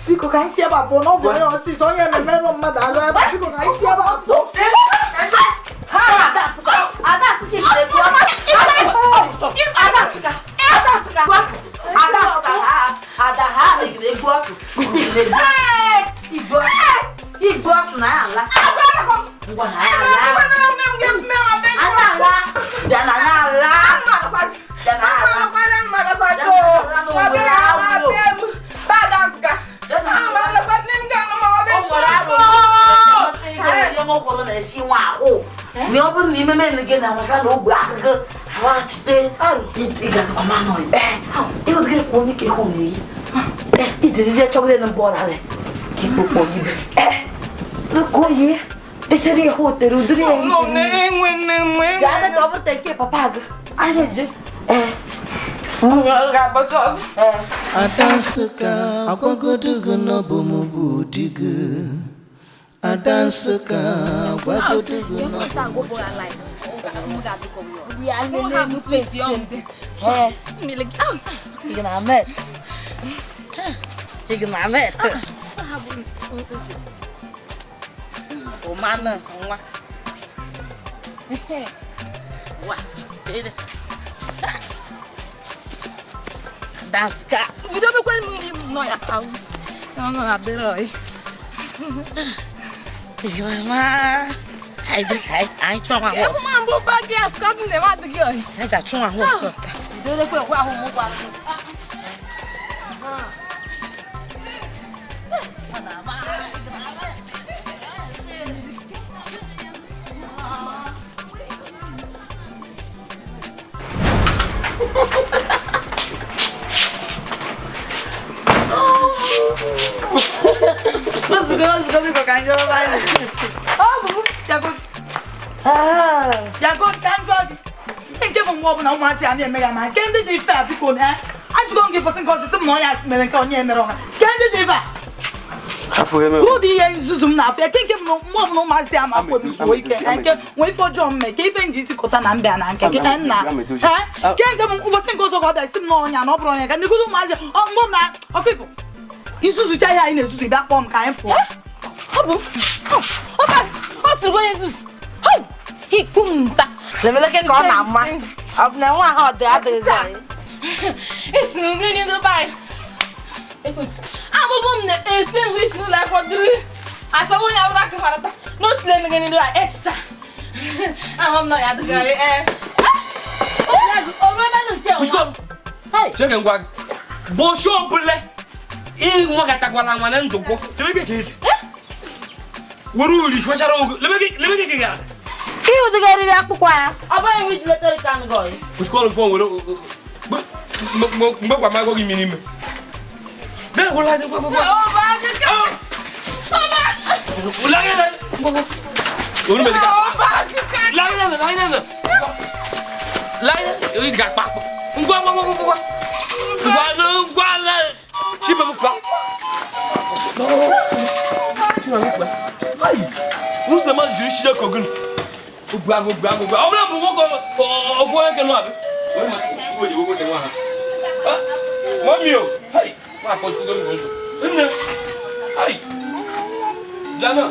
biko ka anyị si ebe a pụọ n'ọgwụ onye ọsịsọ onye memerụ mmadụ alụ ebe a biko ka anyị si ebe a pụọ ni ọ bụrụ na ime mmemme gị na nwata na ogbe akụkọ awachite ịgatakwa mmanụ ịhụdịgị kwa onye ka ịhụ n'iyi izizize chọgide na mbọ ọrarị ka ikpokpo gị ka oyi echere ihe otere udiri ya ga-adị ka ọ bụta nke papa gị anyị eje Adansika agwagodo gị n'ọbụ m bụ di gị Adansika agwagodo gị n'ọbụ Daska. Video me kwani no ya house. No aderoi. Mama. Ai chwa ma ho. Mambo bagi aska tun de ma de gyo. Ai ja chwa ho so. Video le kwa ho mo kwa. Let's go because I know right. Oh, ya go can drug. Nke mo mo na mo ati ani emega ma. Kende di fa biko na. Ajugo nge person cause some no ya mere nke onye emere ona. Kende di fa. Afu eme. Who di yen zuzum na fa. Kenke mo no ma ati ama ko bi so ike. Nke we for John me. Ke ife nji si kota na mbe na nke ke na. Kenke mo person cause go da sim no onya no bro onya. Ka ni gudu ma ati o mo na. Okifo. Isuzu cha ya ina isuzu da pom ka en po. Obu. Oba. Osirgo Jesus. Hikumta. Levele ke ko na ma. Abna wa ha de adega. Esi ngini do bai. Ekos. Amubum ne esin wis no la kodri. Asawo nya bra ke farata. No sile ngini do etcha. Amam no ya adega O ba no te o. Hey. Cheke ngwa. Bo sho bule. Mo gata kwa la mwana ndoko. Lebe ke. Wuru ri shwachara ogo. Lebe ke ga. Kiu de gari ya kwa ya. Aba yi wit letter kan go. Uskolo phone woro. Mo kwa mago gi minime. Dele ko la de ko. O ba ke ka. Ulanga na. Wuru me ka. O ba ke ka. Langa. Langa. Yi ga pa. Ngwa. Ngwa la. Chibe mo fa. Who's the man you should have cooked? Mommy, hey, what was the good? Hey, Jana.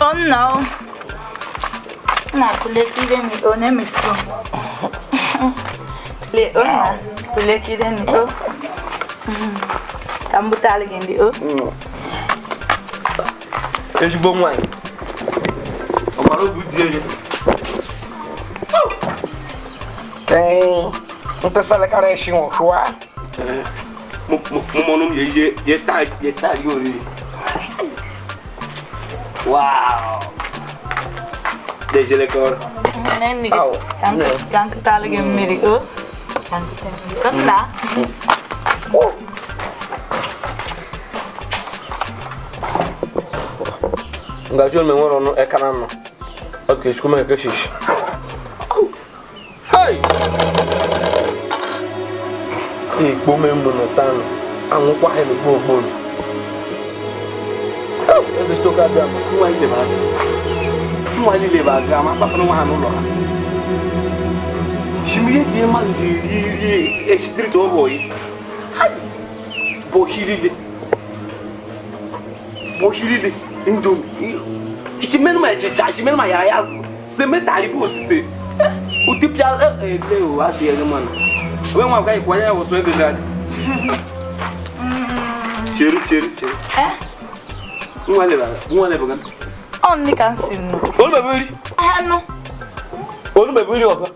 Oh no. Na kulekide ni o ne miso. Le o na kulekide ni o. Tambutali gendi o. Ezigbo nwanyị. Ọmara obi die ya. Ntesale kare shi won shwa. Mo no ye ta yori. Wow. Deze lekker. Nee, niet. Kan ik talen geen meer. Kan ik talen. Kan Nga jol me woro no e kanan no. Okay, shkuma ke shish. Hey. Igbo me mbo no tan. Anwu kwa he no gbo. Ese stoka bia mo ile ba. Mo ile ba ga ma pa no ma no lo. Shimiye die man di e street o boy. Hai. Bo shiride. Indo. Shimeno ma chicha, shimeno ma yaya. Se metali poste. O tipia leo a dia de mano. Wewe mwa kai kwanya wo so egada. Cheru. Mwale ba. On ni kan sinu. Olu bebiri. No. Olu bebiri ofa.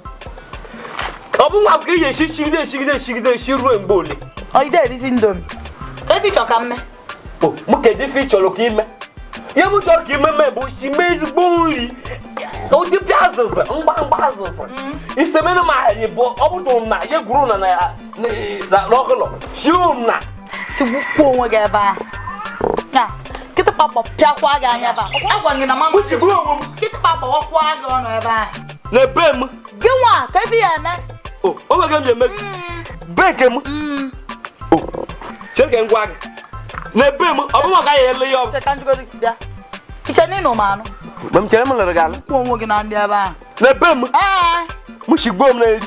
Obu mwa kai ye shigide shiru mbole. O ide ri ndom. E fi choka mme. Oh, mo ke di fi cholo ki me. Ye mo cholo ki me bo shi mezi bonri. O di piazza, ngba. Isemene ma ye bo obudo na ye guru na na lokolo. Shuna. Sibu ko won ga ba. Na. Kita papa pia kwa ga anya ba. Agwa ngi na mama. Uchi guru mo. Kita papa wo kwa ga no ba. Le bem. Gwa ka bi ya na. Oh, o ma gam je me. Bekem. Oh. Cherke ngwa. Le bem, obu mo ga ye le yo. Se kan jugo dia. Iche ni no ma no. Bam chere mo le regalo. Ko won gi na ndia ba. Le bem. Mushigbo m na eri.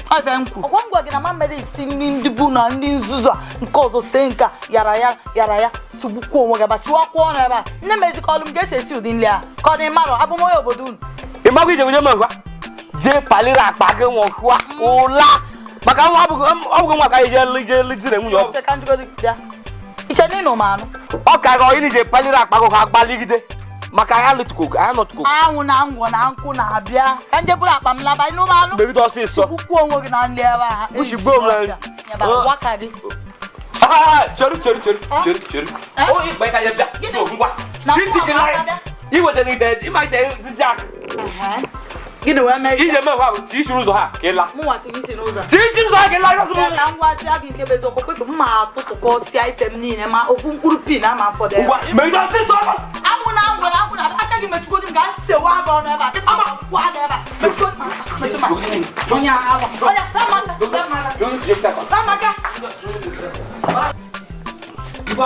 Azanku. Okwango gi na mama de sindi ndibu na ndi nzuzo nke ozo senka yara ya subuku onwe ga ba suwa kwa na ba. Nne mezi kolum ge se si udin lia. Ko ni maro abumo yo bodun. Imagu je je mangwa. Je palira apa ge won kwa. Ola. Maka won abugo nwa ka je litire mu yo. Se kanju go dia. Iche ni no ma no. O ka go ini je palira apa go ka gbaligide. Maka ya lutuko, ya notuko. Awu na ngwo na nku na abia. Kanje bula pa mla ba inu ma no. Baby do si so. Ku onwo gi na nle ba. Mushigbo m na. Ya ba wakadi. Cheru. Oh, ibe ka ye bia. So ngwa. Fisi ke na. Iwe de ni de, ima de jack. Gini we me. Ije me wa ti shuru zo ha ke la. Mu wa ti ni no za. Ti shuru zo ha ke la yo so. Na ngwa ti agi ke bezo ko pe ma to ko si item ni ne ma ofu nkuru pi na ma for there. Me do si so. Amu na aka gi metugo dim ga se wa ga no ba. Ama kwa ga ba. Metugo. Onya awa. Oya, tama. Tama ka. Ngwa.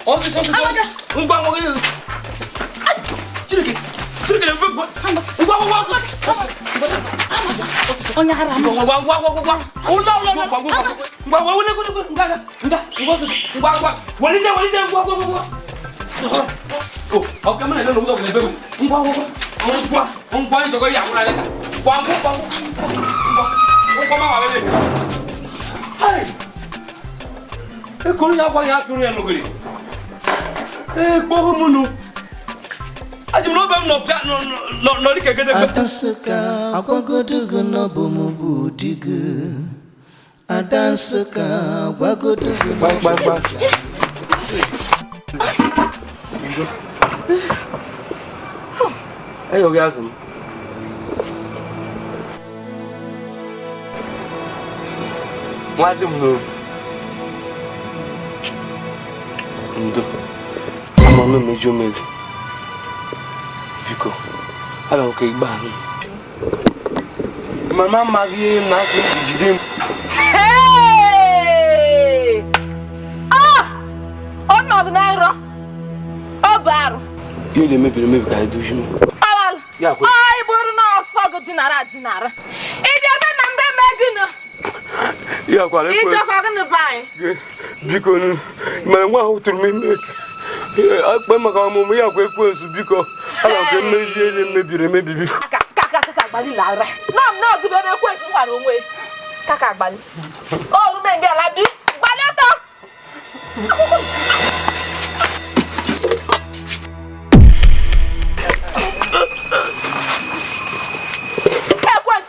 Osi. Ngwa ge. Chirike ngwa. Onya hara. Ngwa. Walide. Ngwa. Oh, au kama na ndio ngwa bebe. Ngwa ndio ya mwana leka. Ngwa. Ngwa mama bebe. Hai. E ko ya kwa ya turu ya logori. Gbo munu. Ajim no bem no likegede. Akasaka akwagodugo no bomubudigo. Adansika gwagodo Ayo gazum. Mwadum no. Ndo. Amano mejo mejo. Biko. Ala o ke igba ni. Mama magi na ko jide. Hey! Ah! On ma bnairo. Obaru. Yo le mebi ka eduju. Awal. Ya ko. Ai boru na ofogo dinara. Ije be na mbe megino. Ya ko ale ko. Ije ko gnu bai. Biko nu. Mara nwa ho turu me. Akpa maka omumu ya ko ekwensu biko. Ala ko meji ele mebi biko. Kaka gbali la re. No gudo na ekwensu nwara onwe. Kaka gbali. O ru me nge la bi. Gbali to.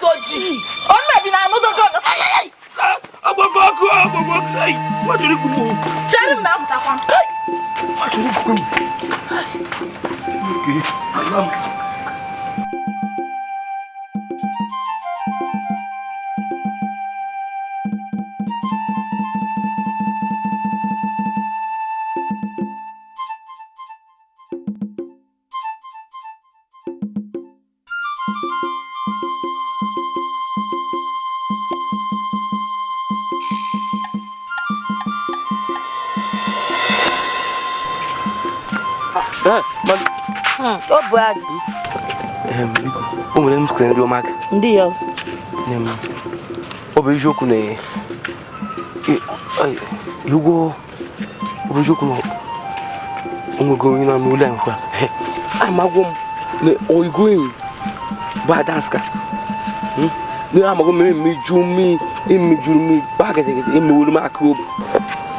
Oji. On me bi na no dogo. Agbofoku. Ai. Wa jori kumu. Cheri me amuta kwa. Wa jori kumu. Okay. Alam. O bu ag. O nwere m kwere ndo mak. Ndi yo. Nem. O be joku ne. Yugo. O be joku no. O mo go ina no len kwa. Amagom ne o going. Ba danska. Ne amagom me jumi, jumi ba ga de me wulu ma akrob.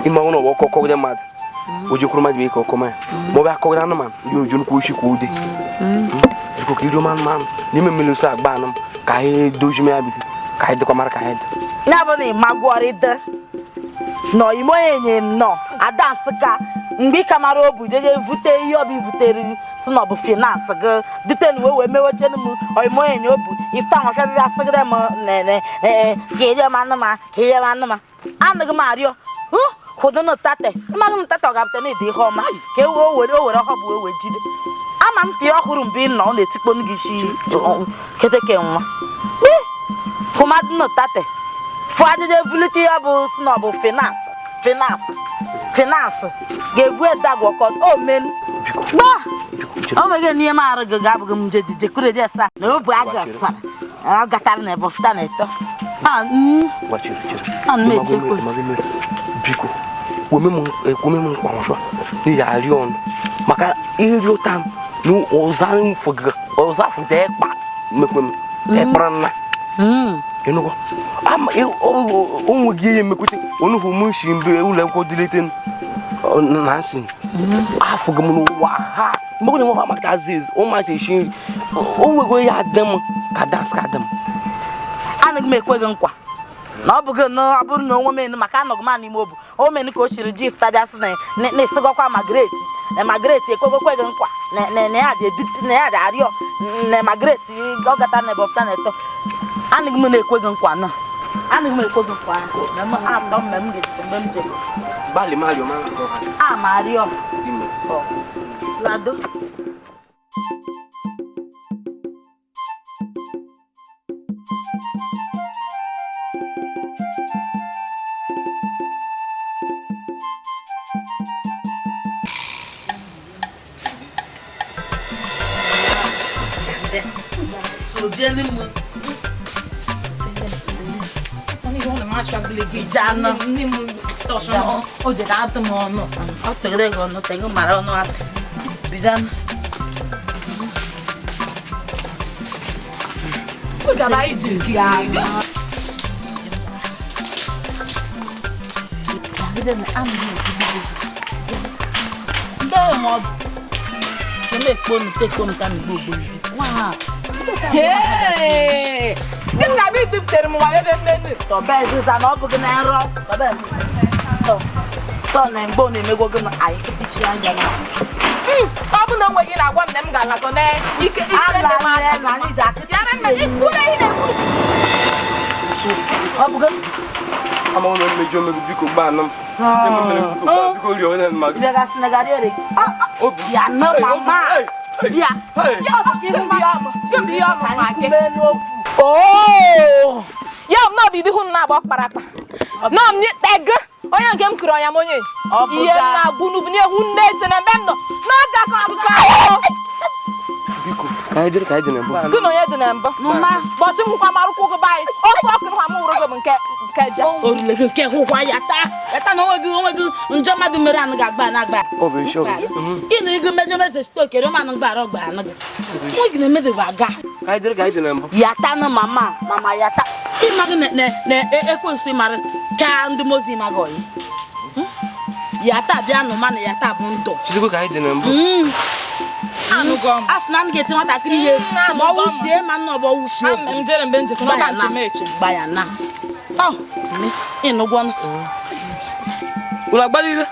Ima wono wo kokko de mad. Oje kuruma de ko koma. Mo ba ko na man. Yo jun ko shi ko de. Ko ki do man ni me melu sa gba nam. Ka e doju me abi. Ka e de ko mar ka e. Na bo ni magwori de. No imo enye no. Adansika mgbe kamara obu jeje vute ihe obi vutere si no bu finance ga diten we meweche nu o imo enye obu ifta nwa hwe bia sigre mo ne gere manuma anagu mario khodono tate magum tate ga btene di homa ke o were ho bu we jide ama m ti ohuru mbi no na etikpo nu gishi keteke nwa khomadno tate fo ajeje vuliti ya bu si no bu finance gevu edagwo kon o men ba o mege ni ma ara ga bu gum jeje kure je sa na obu aga sa agatar na bo fita na eto Wachiru. me cheko Biko. Wo memu kwa nso. Ni ya rion. Maka irio tam no ozan fuga. Ozafu de pa mekwem. E pranna. You know. Am o mugi mekuti. Onu hu mu shimbe ule ko dileten. Nansin. Afuga mu wa ha. Mego ni mo fa maka aziz. O ma te shin. O wego ya dem ka dance ka dem. Anaghị m ekwe gị nkwa na ọ bụghị na ọ bụrụ na onwe men maka anọghị m n'ime obu o men ka o shiri gift abịasị na esigokwa Margaret ekwegokwe gị nkwa na ya ji edit na ya ji arịọ na Margaret ọ gata na ebọpụta na eto anaghị m na-ekwe gị nkwa na anaghị m ekwe gị nkwa na m atọ mgbe m ga-ejite mgbe m je Bali Mario ma ko ma arịọ lado Jennifer. Oni hone ma struggle ge jana. Ni mu to so o je ka atmo no. O tegre go no tengo mara no at. Bizan. O ga ba ije ki aga. Biden am ni. Ndere mo. Ke me ko ni te ko ni tan gbogbo. Wow. Hey! Gịnị ga-abụ ituftere m nwa ebe mmenu? Tọba eziza na ọ bụ gị na nrọ. Tọba eziza. Tọ na mgbe ọ na-emegwo gị na anyị kịpịchi anya na. Ọ bụ na onwe gị na-agwa m na m ga-alakọ n'ike ike ndị mmadụ. Na anyị ji akịpịchi Yara mma ikwuru ihe na-ekwu. ọ bụ gị. Ama ụlọ mmeji omegbu biko gbanụ m. Biko rie onye mmadụ. Bịa Senegal ere. Ya na mama. Bịa. Oh! Ya m na bido hụ na agba kpara akpa. Na m ni tega. Onye nke m kiri ọnya m onye. Ihe na bunu bụ n'ihu nne eche na mbe m nọ. Na aga ka abụka. Biko, ka anyị dị na mbụ. Gị na onye dị na mbụ. Mama. Bọsị m kwa marụkwụ gị baị. Otu ọkụ ha m wụrụ gị bụ nke ja. Orule gị nke hụkwa ya taa. Ya na onwe gị njọ mmadụ mere anụ ga-agba na-agba. Ọ bụ isi ọgụ. Ị na-ego mejọ mejọ stok ere manụ gbara ọgba anụ gị. Nwe gị na-emede bụ aga. Ka anyị dị na mbụ. Ya taa na mama ya taa. Ị maghị na ekwensu ịmara ka ndị mozi maga ọyị. Ya taa bịa nụ mana ya taa bụ ndụ. Chizikwa ka anyị dị na mbụ. Asị na m ga-eti nwatakịrị ihe ma ọ wuchie ma nna ọbọ wuchie. M jere mbe njekọ na nche m eche. Gba ya na. Ịnụgwọ nụ. Ụlọ agbalize.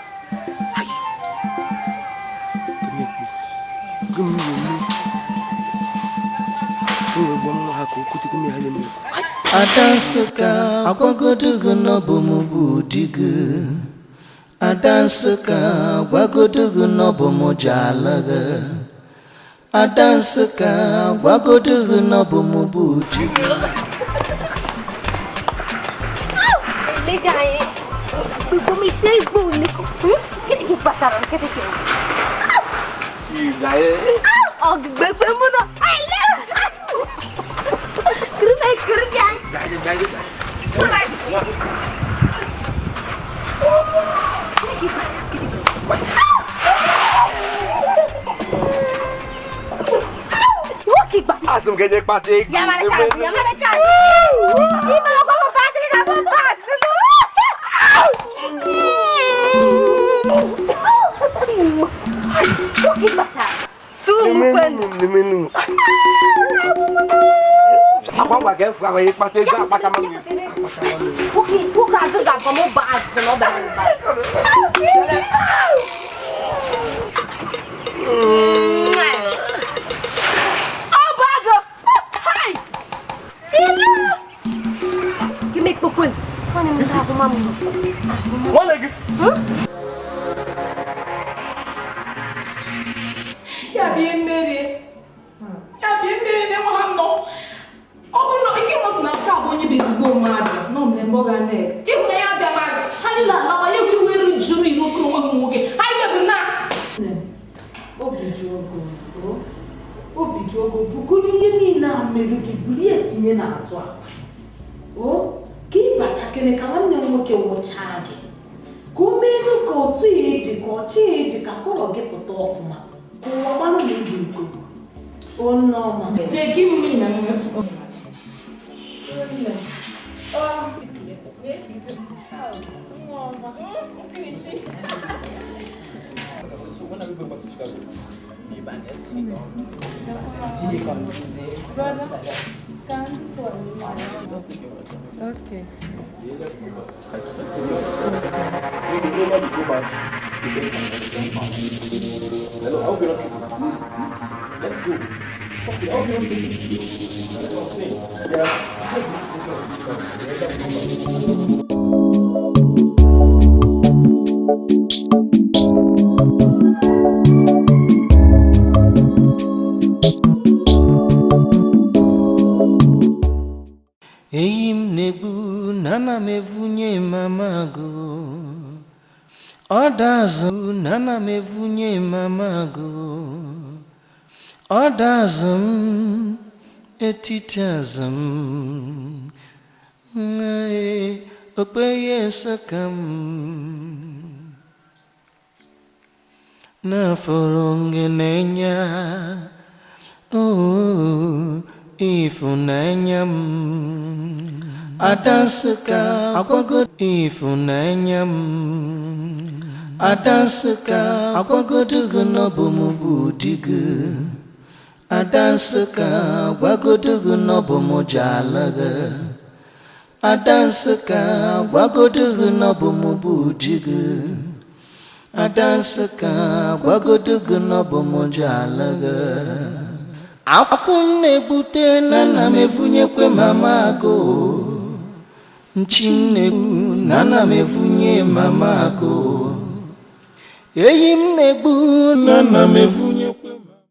Adansuka agwagodo gị n'ọbụ m bụ di gị. Adansuka agwagodo gị n'ọbụ m ji ala gị. Adansuka agwagodo gị n'ọbụ m bụ di gị. Legal, eu comecei bonito. Que passaram? Que que oh, bebe muna. Ai, le. Kerja. Asum que dia passei. Ya mana kan? Ibu aku mau pakai kamu pas. Apa pakai? Pakai pakai gak pakai mami. Bukan enggak kamu bahas lo Oh bago. Hai. Gimik pupun. Mana minta aku mamu? Mana lagi? Ya bien mere. Ya bien mere ne mo hamno. Ogo no iki mo funa ka bo nyi bezigbo mmadụ. No me mboga ne. Ihu na ya bịa mmadụ. Hani la la ya wi weru juri ro ko mo mo ge. Hai na bi na. Obi jogo bukuru ihe niile a mere gị buli etinye n'azụ a. O ka ịbata kene ka nwanne m nwoke wụchaa gị. Ka o meelu ka otu ya dị ka ọchị ya dị ka kọrọ gị pụta ọfụma. Ka ụwa gbanụ na ibu iko. O nneọma. Je give me na nwe. Okay. Eyi m na-egbu na ana m evunye mama go. Ọ dazụ na ana m evunye mama go. Ọ dazụ m etiti azụ m. Okpeye nsaka m. N'afọrọ ngenenya. Ifunanya m. Adansuka agwagodo ifunanya m. Adansuka agwagodo gị n'ọbụ m bụ di gị. Adansaka gwagodugu n'ọbụ mụ ji ala gị. Adansaka gwagodugu n'ọbụ mụ bụ di gị. Adansaka gwagodugu n'ọbụ mụ ji ala gị. Akwụ m na-ebute na nna m evunyekwe mama agụ. Nchi m na-egbu na nna m evunye mama agụ. Eyi m na-egbu na nna m evunye